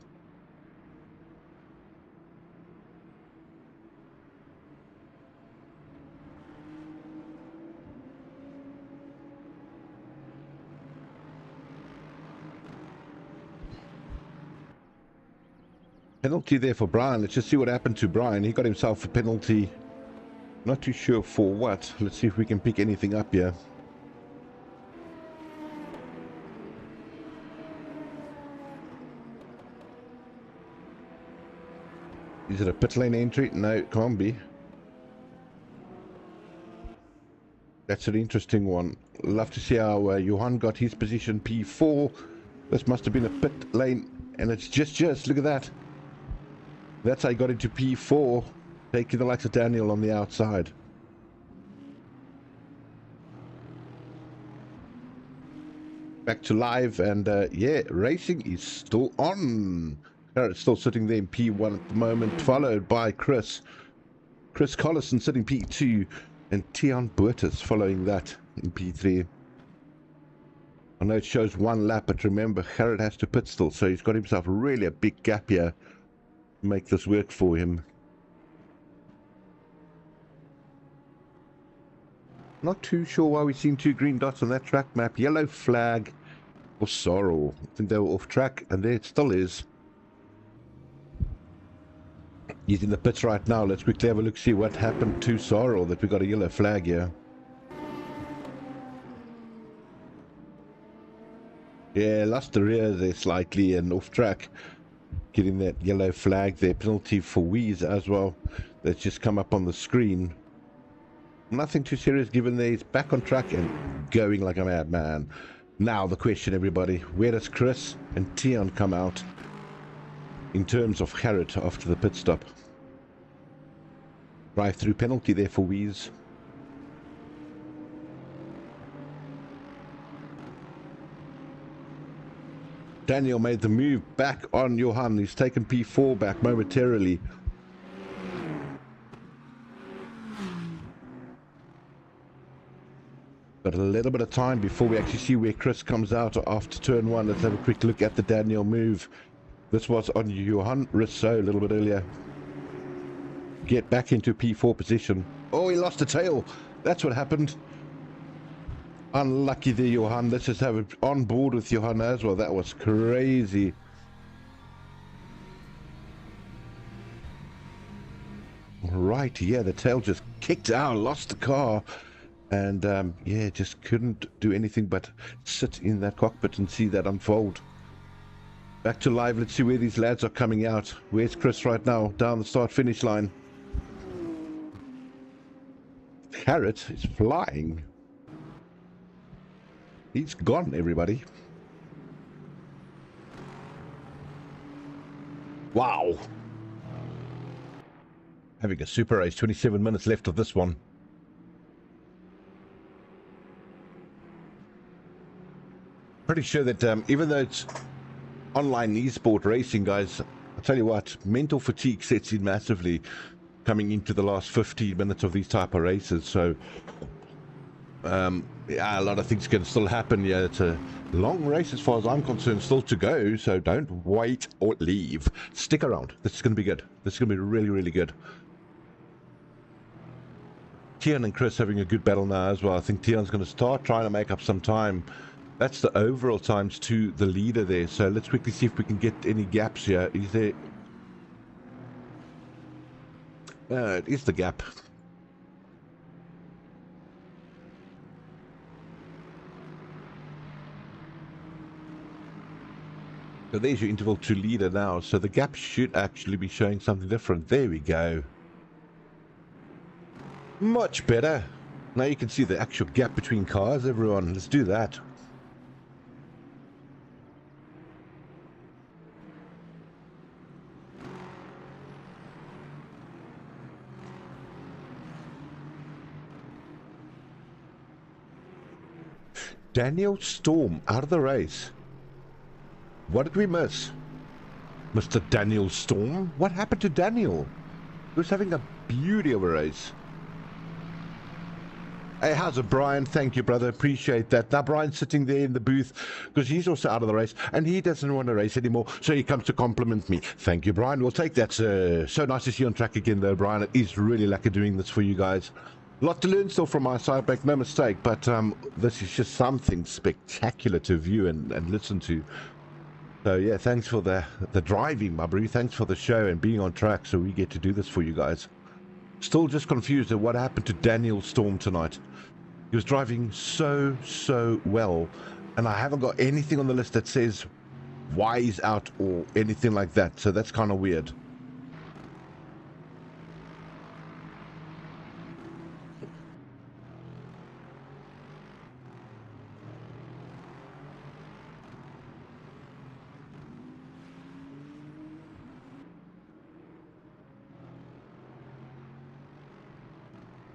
Penalty there for Brian. Let's just see what happened to Brian. He got himself a penalty. Not too sure for what. Let's see if we can pick anything up here. Is it a pit lane entry? No, it can't be. That's an interesting one. Love to see how Johan got his position P4. This must have been a pit lane, and it's just look at that. That's how he got into P4, taking the likes of Daniel on the outside. Back to live, and yeah, racing is still on. It's still sitting there in P1 at the moment, followed by Chris Collison sitting P2, and Tian Burtis following that in P3. I know it shows 1 lap, but remember, Gerrit has to pit still, so he's got himself really a big gap here. Make this work for him. Not too sure why we've seen 2 green dots on that track map. Yellow flag for Sorrel. I think they were off track, and there it still is. He's in the pits right now. Let's quickly have a look, see what happened to Sorrel, that we got a yellow flag here. Yeah, lost the rear there slightly and off track. Getting that yellow flag there. Penalty for Wheeze as well. That's just come up on the screen. Nothing too serious given there. He's back on track and going like a madman. Now the question, everybody. Where does Chris and Tian come out in terms of Gerrit after the pit stop? Drive-through penalty there for Wheeze. Daniel made the move back on Johan. He's taken P4 back momentarily. Got a little bit of time before we actually see where Chris comes out after turn 1. Let's have a quick look at the Daniel move. This was on Johan Rousseau a little bit earlier. Get back into P4 position. Oh, he lost the tail. That's what happened. Unlucky there, Johan. Let's just have it on board with Johan as well. That was crazy. Right, yeah, the tail just kicked out, lost the car, and yeah, just couldn't do anything but sit in that cockpit and see that unfold. Back to live. Let's see where these lads are coming out. Where's Chris right now? Down the start-finish line. Gerrit is flying. He's gone, everybody. Wow. Having a super race. 27 minutes left of this one. Pretty sure that even though it's online esport racing, guys, I'll tell you what, mental fatigue sets in massively coming into the last 15 minutes of these type of races. So Yeah, a lot of things can still happen. Yeah, it's a long race as far as I'm concerned, still to go. So don't wait or leave. Stick around. This is going to be good. This is going to be really, really good. Tian and Chris having a good battle now as well. I think Tian's going to start trying to make up some time. That's the overall times to the leader there. So let's quickly see if we can get any gaps here. Is there... it is the gap. So there's your interval to leader now. So the gap should actually be showing something different. There we go. Much better. Now you can see the actual gap between cars, everyone. Let's do that. Daniel Storm out of the race. What did we miss? Mr. Daniel Storm? What happened to Daniel? He was having a beauty of a race. Hey, how's it, Brian? Thank you, brother. Appreciate that. Now, Brian's sitting there in the booth because he's also out of the race and he doesn't want to race anymore. So he comes to compliment me. Thank you, Brian. We'll take that, sir. So nice to see you on track again, though, Brian. It is really lucky doing this for you guys. A lot to learn still from my side, make no mistake. But this is just something spectacular to view and listen to. So, yeah, thanks for the driving, my bro. Thanks for the show and being on track so we get to do this for you guys. Still just confused at what happened to Daniel Storm tonight. He was driving so well, and I haven't got anything on the list that says why he's out or anything like that, so that's kind of weird.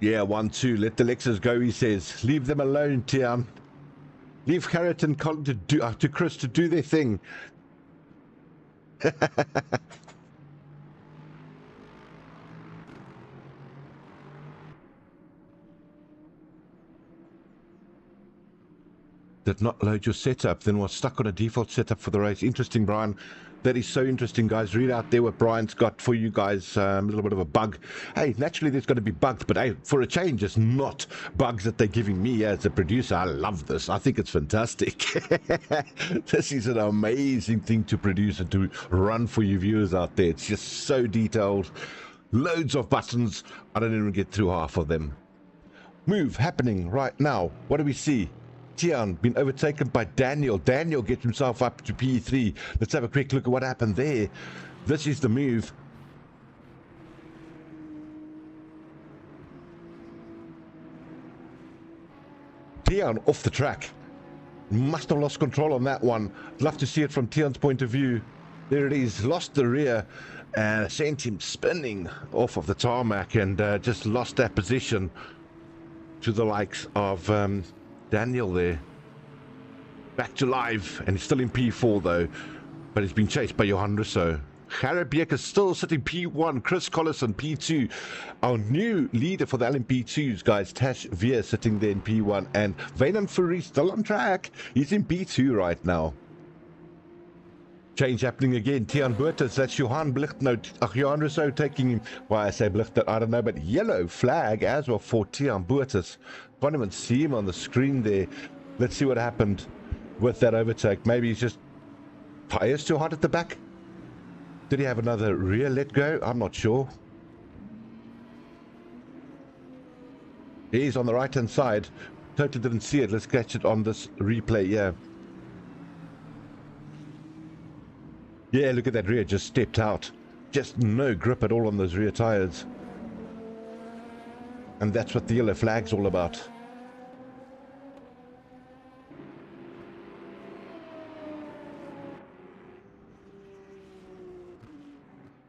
Yeah, 1-2. Let the Lexus go, he says. Leave them alone, Tian. Leave Harriet and Colin to Chris to do their thing. Did not load your setup, then was stuck on a default setup for the race. Interesting, Brian. That is so interesting, guys. Read out there what Brian's got for you guys. A little bit of a bug. Hey, naturally there's going to be bugs, but hey, for a change, it's not bugs that they're giving me as a producer. I love this. I think it's fantastic. This is an amazing thing to produce and to run for you viewers out there. It's just so detailed. Loads of buttons. I don't even get through half of them. Move happening right now. What do we see? Tian been overtaken by Daniel. Daniel gets himself up to P3. Let's have a quick look at what happened there. This is the move. Tian off the track. Must have lost control on that one. Love to see it from Tian's point of view. There it is. Lost the rear. Sent him spinning off of the tarmac and just lost that position to the likes of Daniel there. Back to live, and he's still in P4 though, but he's been chased by Johan Russo. Harabieck is still sitting P1, Chris Collison P2. Our new leader for the LMP2s, guys, Tash Veer sitting there in P1, and Vainan Furi still on track. He's in P2 right now. Change happening again. Tian Burtis, that's Johan Blichtnoot. Johan Russo taking him. Why I say Blichtnoot, I don't know, but yellow flag as well for Tian Burtis. Can't even see him on the screen there. Let's see what happened with that overtake. Maybe he's just tires too hot at the back. Did he have another rear let go? I'm not sure. He's on the right hand side. Totally didn't see it. Let's catch it on this replay. Yeah, look at that rear, just stepped out. Just no grip at all on those rear tires. And that's what the yellow flag's all about.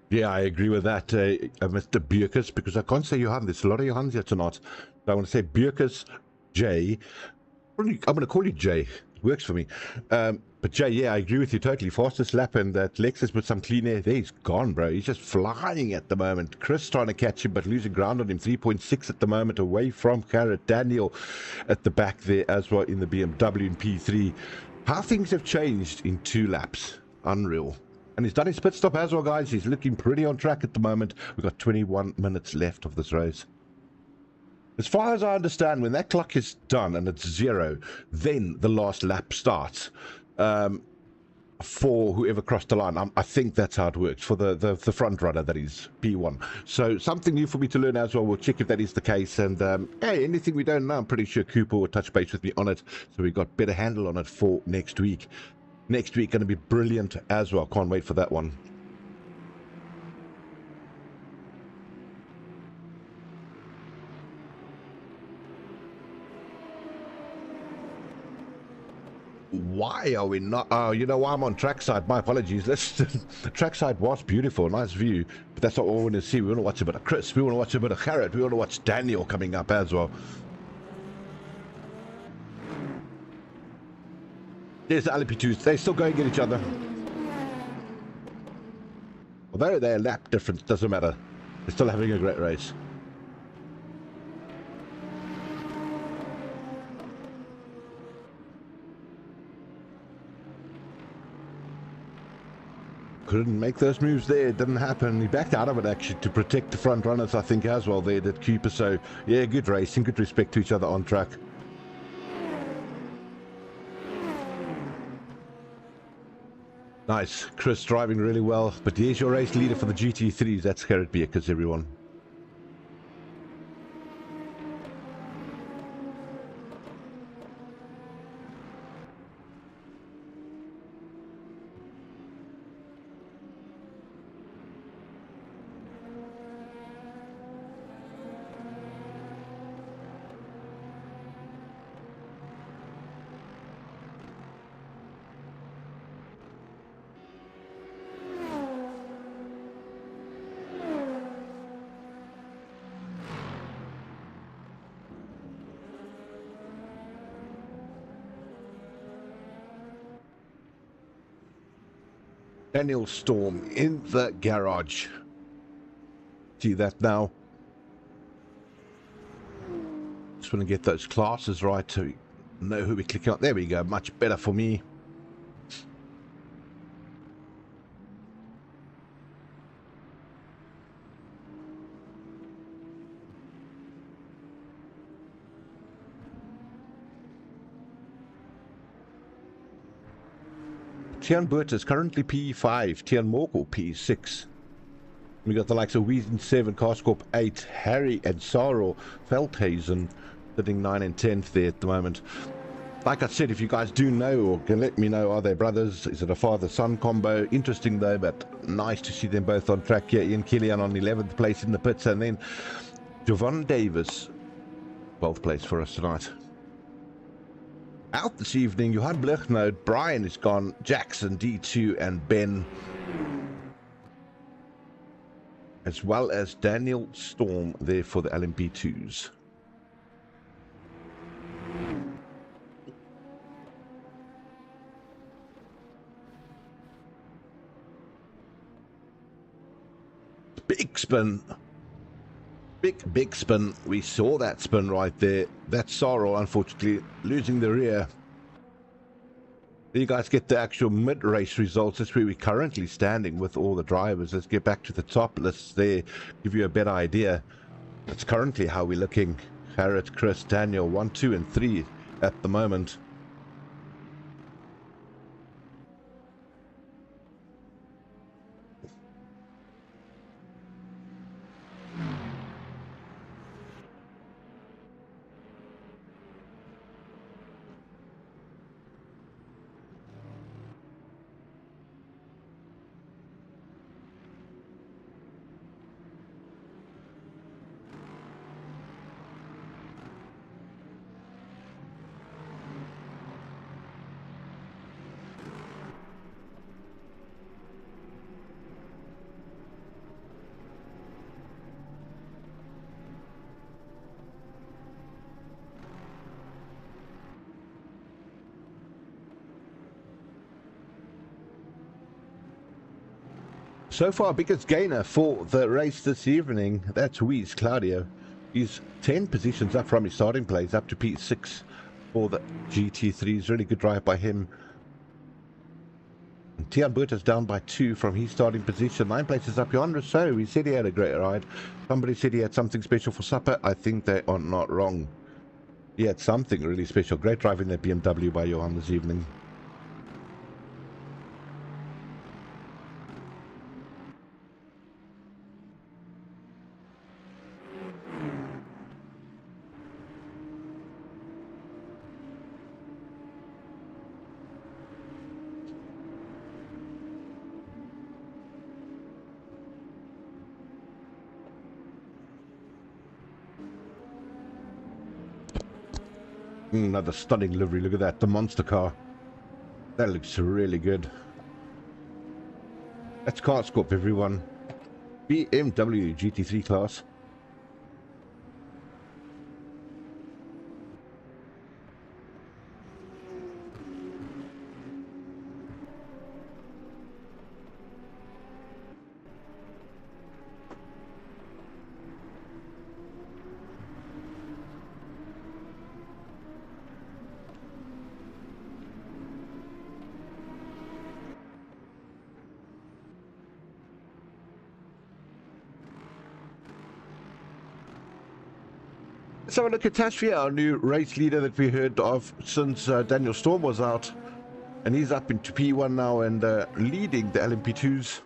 Yeah, I agree with that, Mr. Bierkes, because I can't say Johan. There's a lot of Johans here tonight. So I want to say Bierkes, J. I'm going to call you J. Works for me. But Jay, yeah, I agree with you totally. Fastest lap, and that Lexus with some clean air there, he's gone, bro. He's just flying at the moment. Chris trying to catch him, but losing ground on him. 3.6 at the moment, away from Garrett. Daniel at the back there as well in the BMW and P3. How things have changed in 2 laps. Unreal. And he's done his pit stop as well, guys. He's looking pretty on track at the moment. We've got 21 minutes left of this race. As far as I understand, when that clock is done and it's 0, then the last lap starts for whoever crossed the line. I think that's how it works for the front runner, that is P1. So something new for me to learn as well. We'll check if that is the case. And hey, anything we don't know, I'm pretty sure Cooper will touch base with me on it. So we've got better handle on it for next week. Next week going to be brilliant as well. Can't wait for that one. Why are we not? Oh, you know why I'm on trackside. My apologies. The trackside was beautiful, nice view, but that's not what we want to see. We want to watch a bit of Chris. We want to watch a bit of Garrett. We want to watch Daniel coming up as well. There's the LMP2s. They're still going at each other. Although their lap difference doesn't matter, they're still having a great race. Couldn't make those moves there. It didn't happen. He backed out of it actually to protect the front runners, I think, as well there, did Cooper. So yeah, good racing, good respect to each other on track. Nice. Chris driving really well. But here's your race leader for the GT3s. That's Garrett Beekers, everyone. Daniel Storm in the garage. See that now. Just want to get those classes right to know who we're clicking on. There we go. Much better for me. Tian Burt is currently P5, Tian Morkel P6. We got the likes of Wiesen 7, Carscorp 8, Harry and Sarthe, Veldhuizen sitting 9 and 10th there at the moment. Like I said, if you guys do know or can let me know, are they brothers? Is it a father-son combo? Interesting though, but nice to see them both on track here. Ian Killian on 11th place in the pits, and then Jovan Davis, 12th place for us tonight. Out this evening, Johan Blichnoot, Brian is gone, Jackson, D2, and Ben, as well as Daniel Storm there for the LMP2s. Big spin. Big spin. We saw that spin right there. That's Sarthe, unfortunately, losing the rear. You guys get the actual mid-race results. That's where we're currently standing with all the drivers. Let's get back to the top list there, give you a better idea. That's currently how we're looking. Garrett, Chris, Daniel, 1, 2, and 3 at the moment. So far, biggest gainer for the race this evening, that's Wheeze Claudio. He's 10 positions up from his starting place, up to P6 for the GT3s. Really good drive by him. Tian Berta's down by 2 from his starting position. 9 places up. Jan Rousseau, he said he had a great ride. Somebody said he had something special for supper. I think they are not wrong. He had something really special. Great driving that BMW by Johan this evening. Another stunning livery. Look at that, the monster car. That looks really good. That's Carscorp, everyone. BMW GT3 class. Let's have a look at Tashfia, our new race leader that we heard of since Daniel Storm was out. And he's up into P1 now and leading the LMP2s.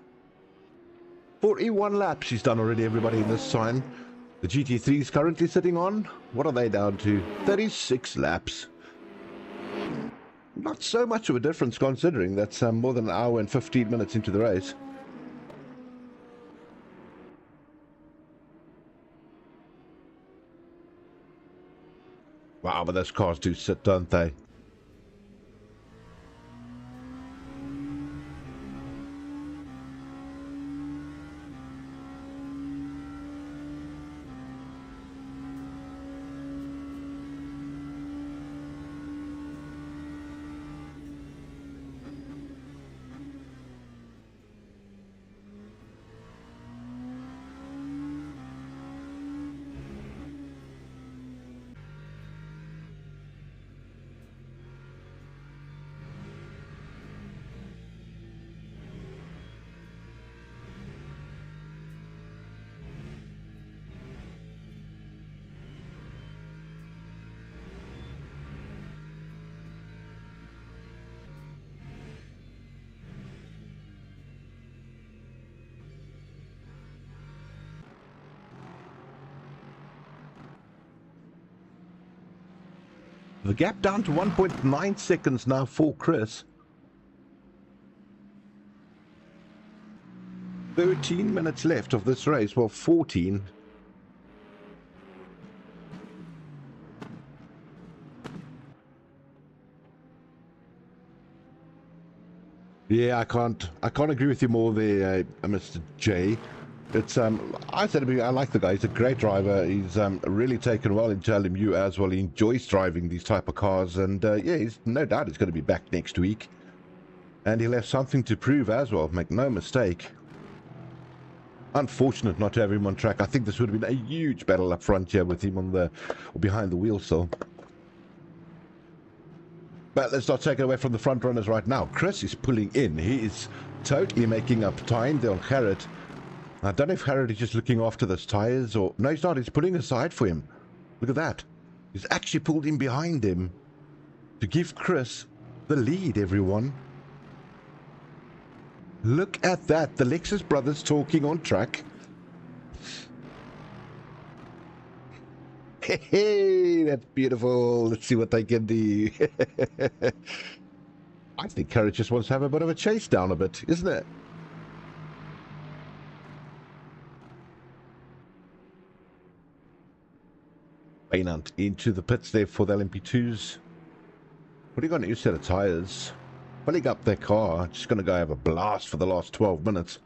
41 laps he's done already, everybody, in this time. The GT3 is currently sitting on, what are they down to? 36 laps. Not so much of a difference considering that's more than an hour and 15 minutes into the race. Wow, but those cars do sit, don't they? The gap down to 1.9 seconds now for Chris. 13 minutes left of this race. Well, 14. Yeah, I can't agree with you more there, Mr. J. It's I said I like the guy. He's a great driver. He's really taken well into LMU as well. He enjoys driving these type of cars, and yeah, he's no doubt he's going to be back next week, and he'll have something to prove as well. Make no mistake. Unfortunate not to have him on track. I think this would have been a huge battle up front here with him on the or behind the wheel cell. But let's not take it away from the front runners right now. Chris is pulling in. He is totally making up time there on Garrett. I don't know if Harrod is just looking after those tyres or... No, he's not. He's pulling aside for him. Look at that. He's actually pulled in behind him to give Chris the lead, everyone. Look at that. The Lexus brothers talking on track. Hey, that's beautiful. Let's see what they can do. I think Harrod just wants to have a bit of a chase down a bit, isn't it? Bainant into the pits there for the LMP2s. What are you got? A new set of tyres. Filling up their car. Just going to go have a blast for the last 12 minutes.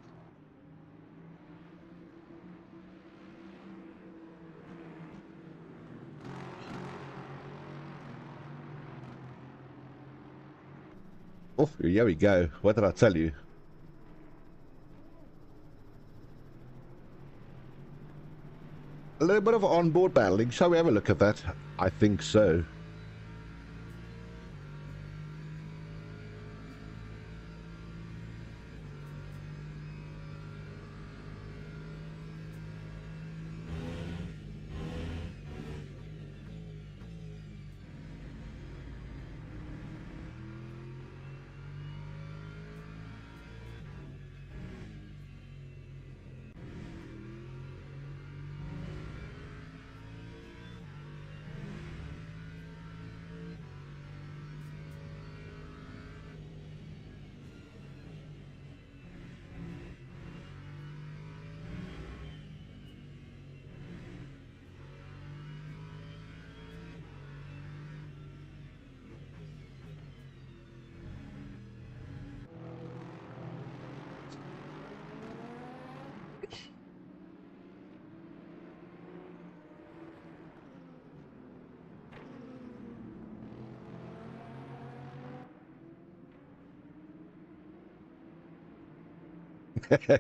Oh, here we go. What did I tell you? A little bit of onboard battling. Shall we have a look at that? I think so.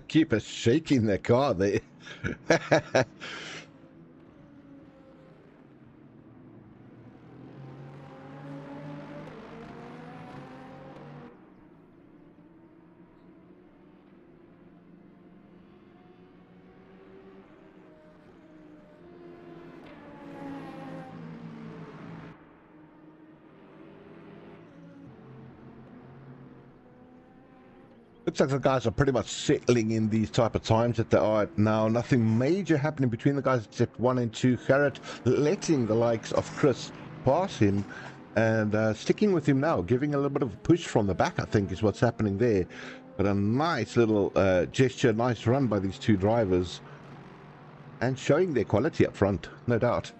Keep us shaking the car there. Looks like the guys are pretty much settling in these type of times that they are now. Nothing major happening between the guys except 1 and 2. Garrett letting the likes of Chris pass him and sticking with him now, giving a little bit of a push from the back, I think is what's happening there. But a nice little gesture, nice run by these two drivers and showing their quality up front, no doubt.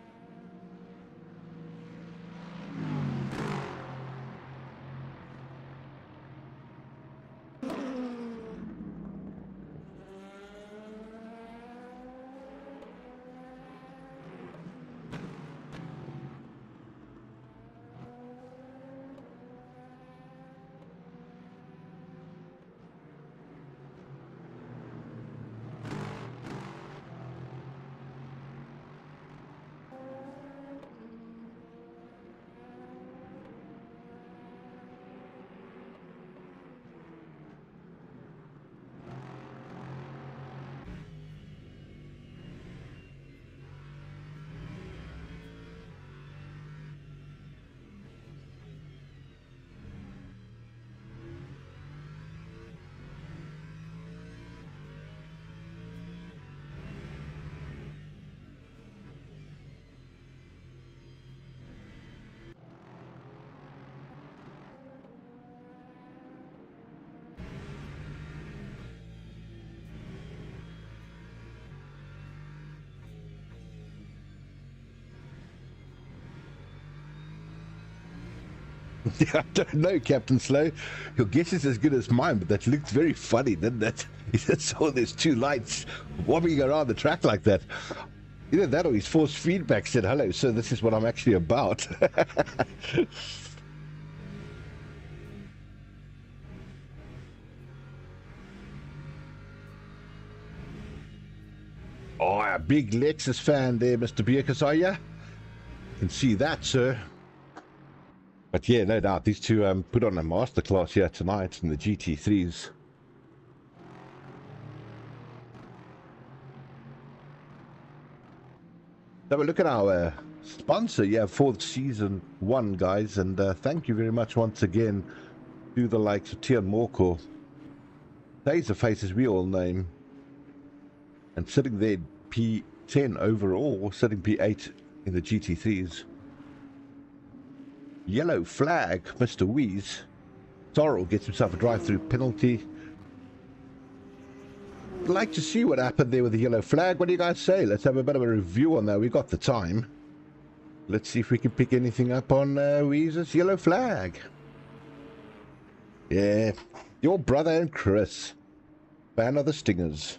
I don't know, Captain Slow. Your guess is as good as mine, but that looked very funny, didn't it? You just saw there's two lights wobbling around the track like that. Either that or his force feedback said, hello, so this is what I'm actually about. Oh, a big Lexus fan there, Mr. Bierkes, are ya? Can see that, sir. But yeah, no doubt, these two put on a masterclass here tonight in the GT3s. So we look at our sponsor, yeah, for season 1, guys, and thank you very much once again to the likes of Tian Morkel, Taser Faces, we all name, and sitting there P10 overall, sitting P8 in the GT3s. Yellow flag, Mr. Wheeze. Sorrel gets himself a drive-through penalty. I'd like to see what happened there with the yellow flag. What do you guys say? Let's have a bit of a review on that. We got the time. Let's see if we can pick anything up on Wheeze's yellow flag. Yeah, your brother and Chris, fan of the Stingers.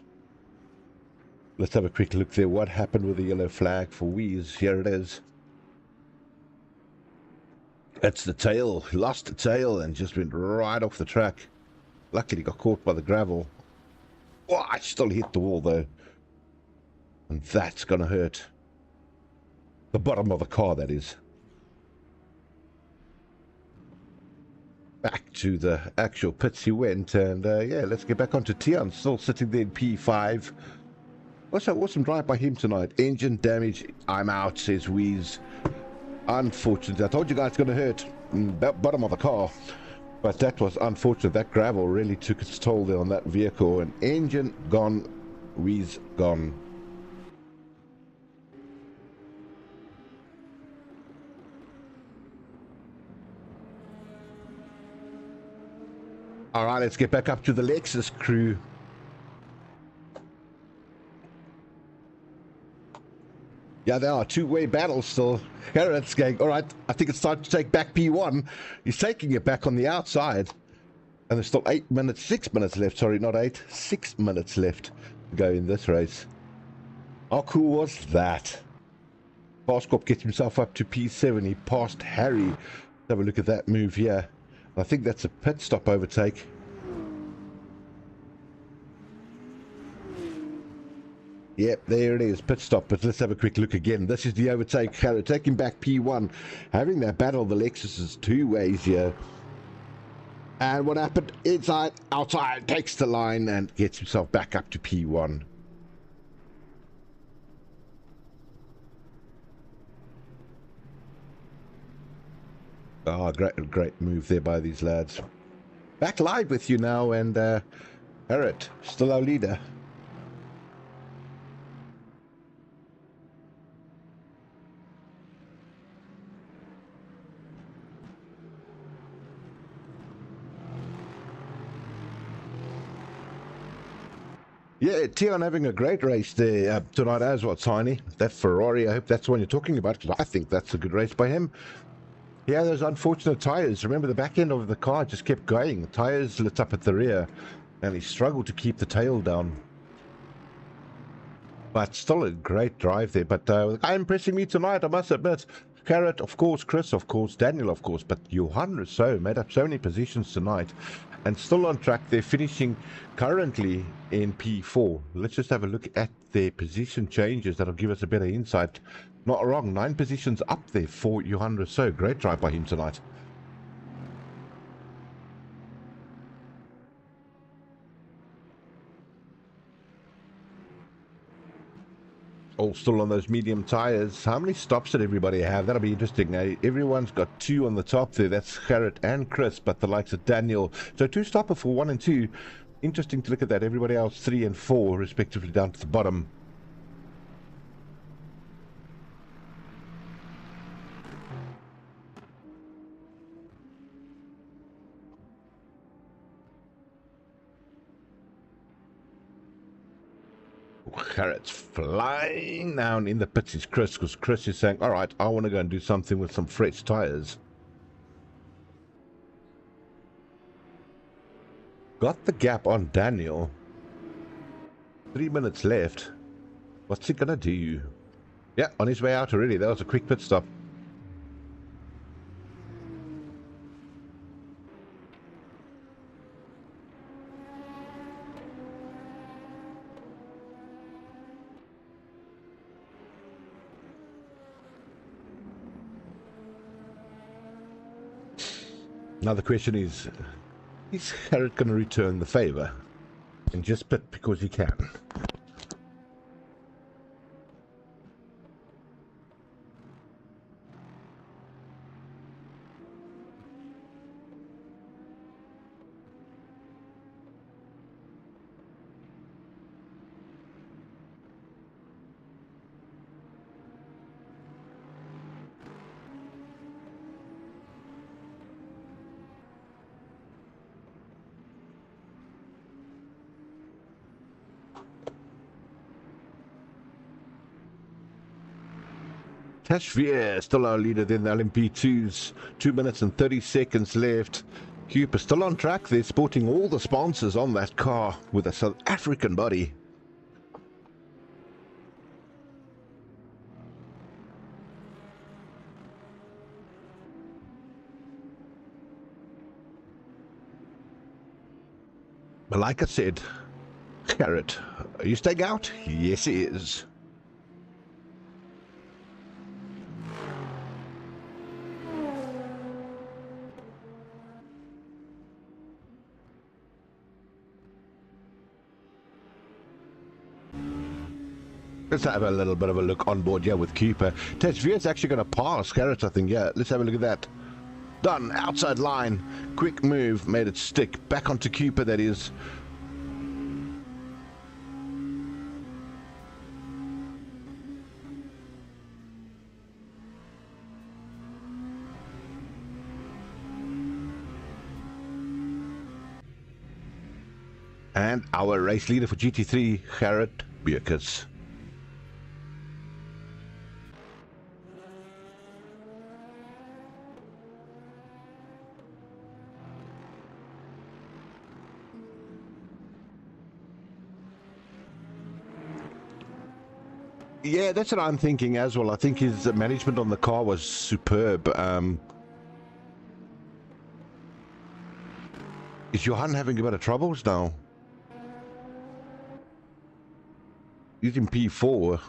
Let's have a quick look there. What happened with the yellow flag for Wheeze? Here it is. That's the tail. Lost the tail and just went right off the track. Luckily got caught by the gravel. Oh, I still hit the wall though. And that's going to hurt. The bottom of the car, that is. Back to the actual pits he went, and yeah, let's get back onto Tion, still sitting there in P5. Also, awesome drive by him tonight. Engine damage, I'm out, says Wheeze. Unfortunate. I told you guys it's going to hurt. Bottom of the car. But that was unfortunate. That gravel really took its toll there on that vehicle. And engine gone, Wheeze gone. All right, let's get back up to the Lexus crew. Yeah, there are two-way battles still. Garrett's going, all right, I think it's time to take back P1. He's taking it back on the outside. And there's still 6 minutes left. Sorry, not 8. 6 minutes left to go in this race. How cool was that? Fastcorp gets himself up to P7. He passed Harry. Let's have a look at that move here. I think that's a pit stop overtake. Yep, there it is, pit stop. But let's have a quick look again. This is the overtake. Harry taking back P1. Having that battle, the Lexus is two ways here. And what happened? Inside, outside, takes the line and gets himself back up to P1. Oh, great move there by these lads. Back live with you now, and Harriet, still our leader. Yeah, Tion having a great race there tonight as well, Tiny. That Ferrari, I hope that's the one you're talking about, because I think that's a good race by him. Yeah, those unfortunate tyres. Remember, the back end of the car just kept going. The tyres lit up at the rear, and he struggled to keep the tail down. But still a great drive there. But the guy impressing me tonight, I must admit. Carrot, of course. Chris, of course. Daniel, of course. But Johan Rousseau made up so many positions tonight. And still on track. They're finishing currently in P4. Let's just have a look at their position changes. That'll give us a better insight. Not wrong, 9 positions up there for Johan Rousseau. Great drive by him tonight. All still on those medium tyres. How many stops did everybody have? That'll be interesting. Everyone's got 2 on the top there. That's Garrett and Chris, but the likes of Daniel. So 2 stopper for 1 and 2. Interesting to look at that. Everybody else 3 and 4, respectively, down to the bottom. Carrot's flying down in the pits is Chris, because Chris is saying, all right, I want to go and do something with some fresh tyres. Got the gap on Daniel. 3 minutes left. What's he going to do? Yeah, on his way out already. That was a quick pit stop. Now the question is Harriet going to return the favour and just pit because he can? Tashvier still our leader, then the LMP2's 2 minutes and 30 seconds left. Cooper still on track. They're sporting all the sponsors on that car with a South African body. But like I said, Carrot, are you staying out? Yes, he is. Let's have a little bit of a look on board here with Cooper. Tejveer's actually going to pass Garrett, I think. Yeah, let's have a look at that. Done. Outside line. Quick move. Made it stick. Back onto Cooper, that is. And our race leader for GT3, Garrett Beukes. Yeah, that's what I'm thinking as well. I think his management on the car was superb. Is Johan having a bit of troubles now? He's in P4,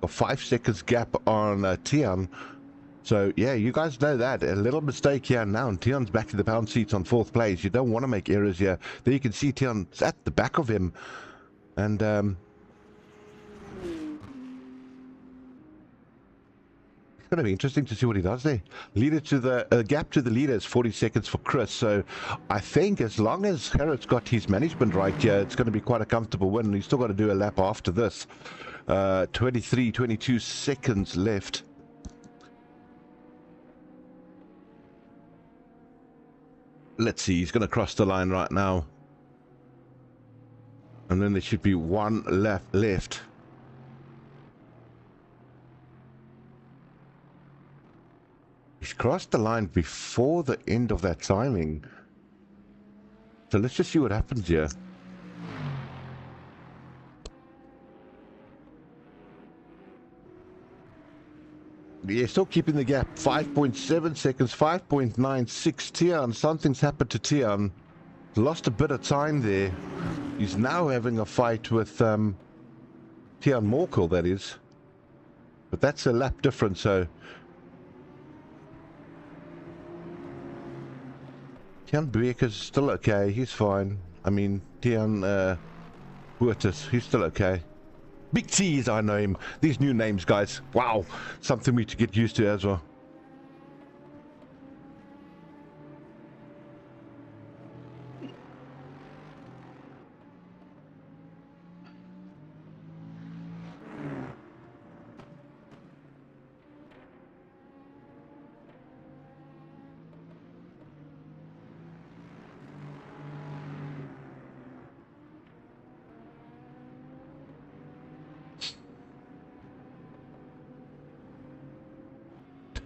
a 5 seconds gap on Tian. So yeah, you guys know that. A little mistake here now, and Tian's back in the pound seats on 4th place. You don't want to make errors here. There you can see Tian's at the back of him. And it's going to be interesting to see what he does there. Leader to the gap to the leader is 40 seconds for Chris. So I think as long as Garrett's got his management right here, it's going to be quite a comfortable win. He's still got to do a lap after this. 22 seconds left. Let's see, he's going to cross the line right now. And then there should be one lap left. He's crossed the line before the end of that timing. So let's just see what happens here. Yeah, still keeping the gap. 5.7 seconds, 5.96. Tian, something's happened to Tian. Lost a bit of time there. He's now having a fight with Tian Morkel, that is. But that's a lap difference, so... Tian Beukes is still okay, he's fine. I mean, Tian Beukes, he's still okay. Big T's, I know him. These new names, guys. Wow, something we to get used to as well.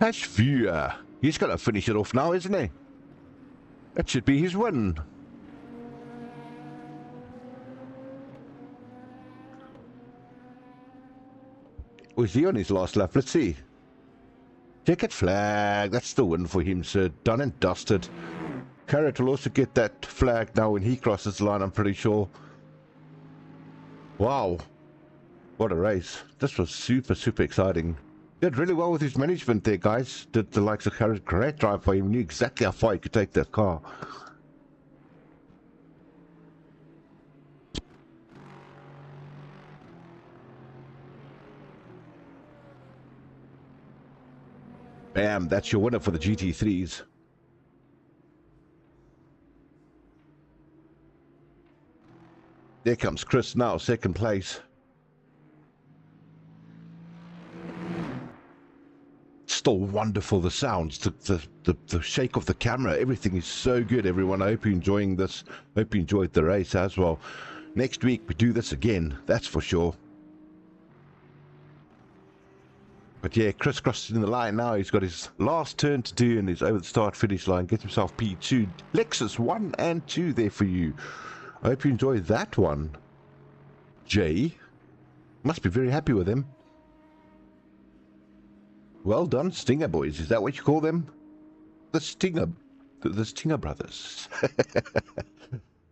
Tejveer. He's got to finish it off now, isn't he? That should be his win. Was he on his last lap? Let's see. Ticket flag. That's the win for him, sir. Done and dusted. Garrett will also get that flag now when he crosses the line, I'm pretty sure. Wow. What a race. This was super, super exciting. Did really well with his management there, guys. Did the likes of Garrett, great drive for him. Knew exactly how far he could take that car. Bam, that's your winner for the GT3s. There comes Chris now, 2nd place. Still wonderful, the sounds, the shake of the camera, everything is so good, everyone. I hope you're enjoying this. Hope you enjoyed the race as well. Next week we do this again, that's for sure. But yeah, Chris crossing the line now. He's got his last turn to do and he's over the start finish line. Gets himself P2. Lexus 1 and 2 there for you. I hope you enjoyed that one. Jay must be very happy with him. Well done, Stinger boys. Is that what you call them? The Stinger brothers.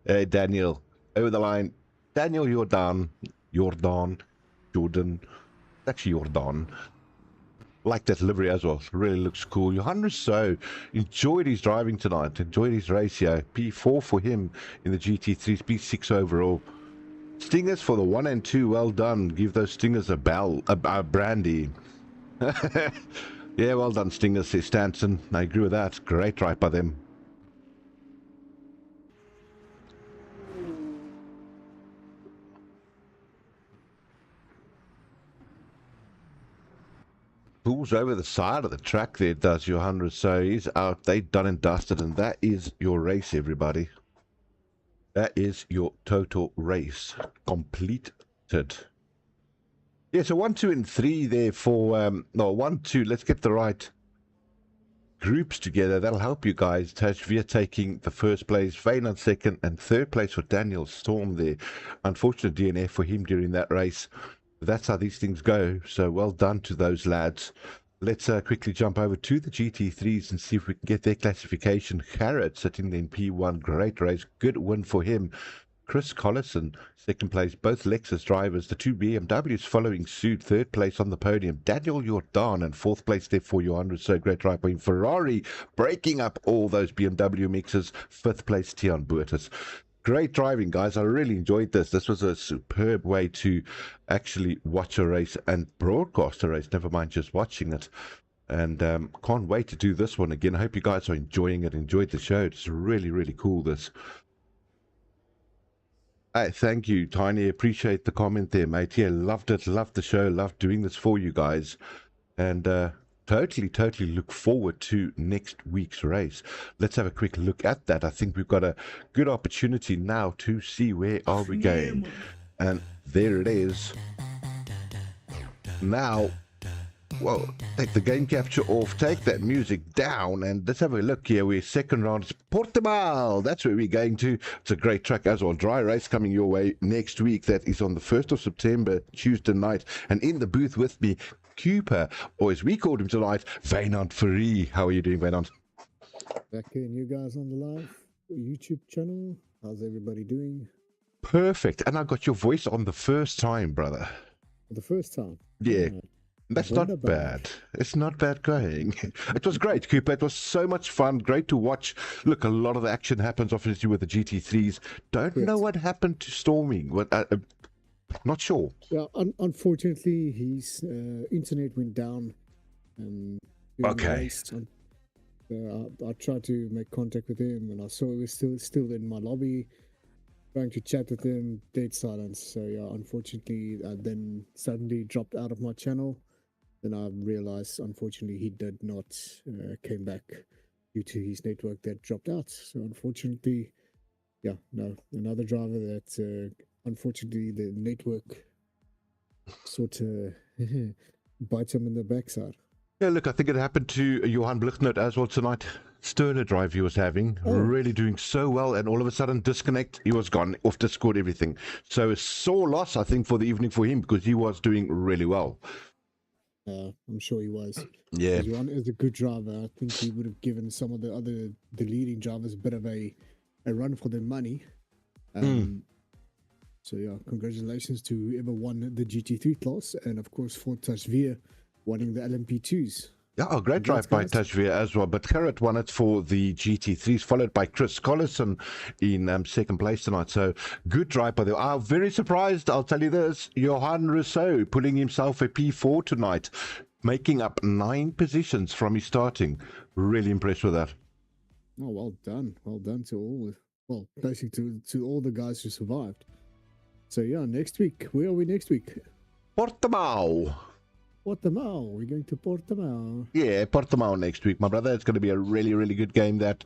Hey, Daniel, over the line. Daniel Jordan. Actually, Jordan. Like that livery as well. Really looks cool. Johan Rousseau enjoyed his driving tonight. Enjoyed his race here. P4 for him in the GT3. P6 overall. Stingers for the 1 and 2. Well done. Give those Stingers a brandy. Yeah, well done, Stingers, says Stanson. I agree with that. Great right by them. Pulls over the side of the track there, does Johan Rousseau. He's out. They done and dusted, and that is your race, everybody. That is your total race completed. Yeah, so 1, 2, and 3 there for no 1, 2. Let's get the right groups together. That'll help you guys. Tashvia taking the first place, Vane on second, and third place for Daniel Storm there. Unfortunate DNF for him during that race. That's how these things go. So well done to those lads. Let's quickly jump over to the GT3s and see if we can get their classification. Garrett sitting in P1. Great race. Good win for him. Chris Collison, second place. Both Lexus drivers. The 2 BMWs following suit. Third place on the podium. Daniel Jordan, and fourth place there for Johan Rousseau. Great drive by him. Ferrari breaking up all those BMW mixes. Fifth place, Tian Boertes. Great driving, guys. I really enjoyed this. This was a superb way to actually watch a race and broadcast a race, never mind just watching it. And can't wait to do this one again. I hope you guys are enjoying it, enjoyed the show. It's really, really cool, this. Hey, thank you, Tiny. Appreciate the comment there, mate. Yeah, loved it. Loved the show. Loved doing this for you guys. And totally look forward to next week's race. Let's have a quick look at that. I think we've got a good opportunity now to see where are we going. And there it is. Now, well, take the game capture off, take that music down, and let's have a look here. We're second round. It's Portimao. That's where we're going to. It's a great track as well. Dry race coming your way next week. That is on the 1st of September, Tuesday night. And in the booth with me, Cooper, or as we called him tonight, Vainant Free. How are you doing, Vainant? Back in, you guys on the live YouTube channel. How's everybody doing? Perfect. And I got your voice on the first time, brother. For the first time? Yeah. That's not bad. It's not bad going. It was great, Cooper. It was so much fun. Great to watch. Look, a lot of the action happens obviously with the GT3s. Don't know what happened to Storming. What? Not sure. Yeah, unfortunately, his internet went down. Okay. I tried to make contact with him, and I saw he was still in my lobby, trying to chat with him. Dead silence. So yeah, unfortunately, I then suddenly dropped out of my channel. Then I realized, unfortunately, he did not came back due to his network that dropped out. So unfortunately, yeah, no, another driver that unfortunately the network sort of bites him in the backside. Yeah, look, I think it happened to Johan Blichtnoot as well tonight. Sterner drive he was having, really doing so well, and all of a sudden disconnect, he was gone, off Discord, everything. So a sore loss, I think, for the evening for him, because he was doing really well. I'm sure he was. Yeah. Johan is a good driver. I think he would have given some of the leading drivers a bit of a run for their money. So yeah, congratulations to whoever won the GT3 class, and of course for Tashvia winning the LMP2s. Yeah, a great drive by Tashvia as well. But Garrett won it for the GT3s, followed by Chris Collison in second place tonight. So good drive by them. I'm very surprised, I'll tell you this. Johan Rousseau pulling himself a P4 tonight, making up 9 positions from his starting. Really impressed with that. Oh, well done. Well done to all, well, basically to all the guys who survived. So yeah, next week. Where are we next week? Portimao. Portimao. We're going to Portimao. Yeah, Portimao next week, my brother. It's going to be a really, really good game. That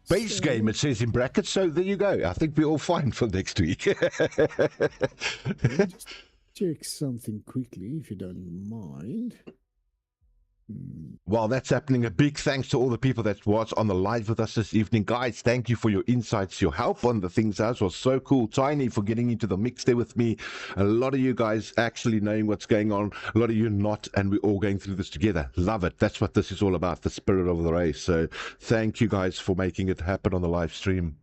base game, it says in brackets. So there you go. I think we're all fine for next week. Let me just check something quickly, if you don't mind. While that's happening, a big thanks to all the people that was on the live with us this evening. Guys, thank you for your insights, your help on the things. That was so cool. Tiny for getting into the mix there with me. A lot of you guys actually knowing what's going on. A lot of you not, and we're all going through this together. Love it. That's what this is all about, the spirit of the race. So thank you guys for making it happen on the live stream.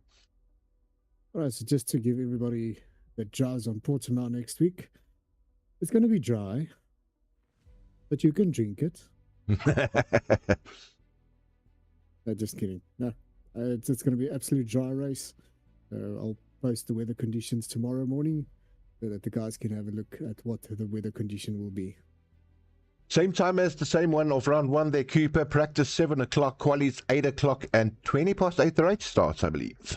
All right, so just to give everybody that drives on Portimao next week, it's going to be dry, but you can drink it. No, just kidding. No, it's going to be absolute dry race. I'll post the weather conditions tomorrow morning. so that the guys can have a look at what the weather condition will be. Same time as the same one of round 1 there, Cooper. Practice 7 o'clock, qualies 8 o'clock, and 20 past 8 the race starts, I believe.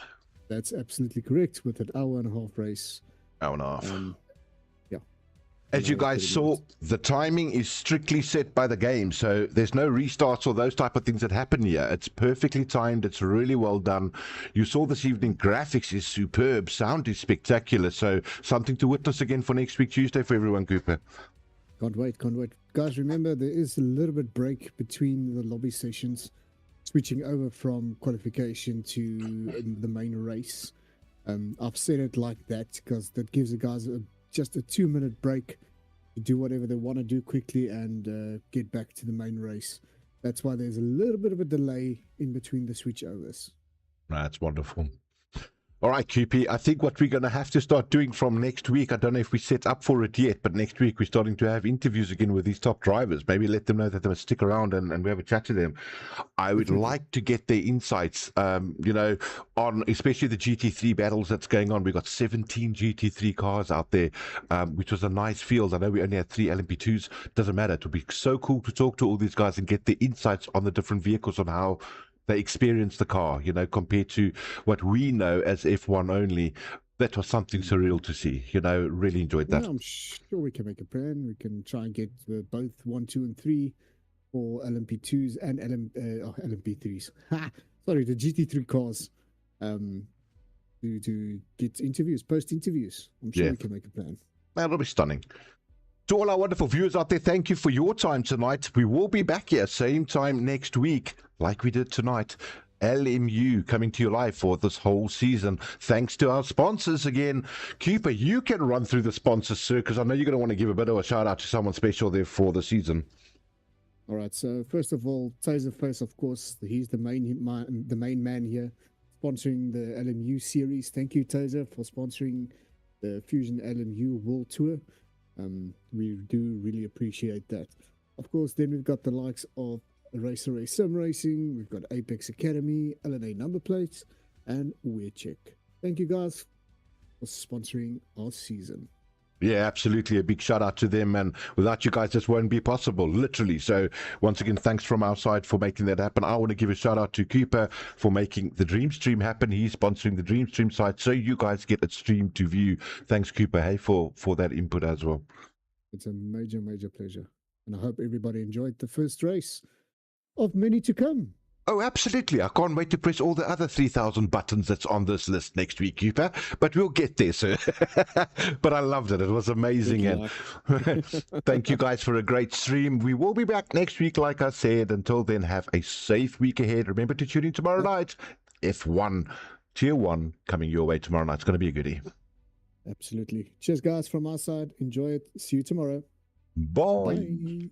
That's absolutely correct, with an hour and a half race. Hour and a half. Yeah. As you guys saw, the timing is strictly set by the game, so there's no restarts or those type of things that happen here. It's perfectly timed. It's really well done. You saw this evening, graphics is superb. Sound is spectacular. So something to witness again for next week, Tuesday, for everyone, Cooper. Can't wait, can't wait. Guys, remember, there is a little bit break between the lobby sessions, switching over from qualification to the main race. I've said it like that because that gives the guys just a 2-minute break to do whatever they want to do quickly and get back to the main race. That's why there's a little bit of a delay in between the switchovers. That's wonderful. All right, QP, I think what we're going to have to start doing from next week, I don't know if we set up for it yet, but next week we're starting to have interviews again with these top drivers. Maybe let them know that they must stick around and we have a chat to them. I would like to get their insights, you know, on especially the GT3 battles that's going on. We've got 17 GT3 cars out there, which was a nice field. I know we only had 3 LMP2s. Doesn't matter. It would be so cool to talk to all these guys and get their insights on the different vehicles, on how they experience the car, you know, compared to what we know as F1 only. That was something surreal to see, you know. Really enjoyed that. Yeah, I'm sure we can make a plan. We can try and get both 1, 2, and 3 for LMP2s and LMP3s. Sorry, the GT3 cars to get interviews, post interviews. I'm sure we can make a plan. That'll be stunning. To all our wonderful viewers out there, thank you for your time tonight. We will be back here same time next week, like we did tonight. LMU coming to you live for this whole season. Thanks to our sponsors again. Cooper, you can run through the sponsors, sir, because I know you're going to want to give a bit of a shout out to someone special there for the season. All right, so first of all, Taserface, of course, he's the main man here, sponsoring the LMU series. Thank you, Taser, for sponsoring the Fusion LMU World Tour. We do really appreciate that. Of course, then we've got the likes of Racer Sim Racing, we've got Apex Academy, LNA number plates, and WearCheck. Thank you guys for sponsoring our season. Yeah, absolutely. A big shout out to them, and without you guys, this won't be possible, literally. So once again, thanks from our side for making that happen. I want to give a shout out to Cooper for making the Dream Stream happen. He's sponsoring the Dream Stream site, so you guys get it streamed to view. Thanks, Cooper, hey, for that input as well. It's a major, major pleasure. And I hope everybody enjoyed the first race of many to come. Oh, absolutely. I can't wait to press all the other 3,000 buttons that's on this list next week, Cooper. But we'll get there, sir. But I loved it. It was amazing. And thank you guys for a great stream. We will be back next week, like I said. Until then, have a safe week ahead. Remember to tune in tomorrow night. F1 Tier 1 coming your way tomorrow night. It's going to be a goodie. Absolutely. Cheers, guys, from our side. Enjoy it. See you tomorrow. Bye. Bye.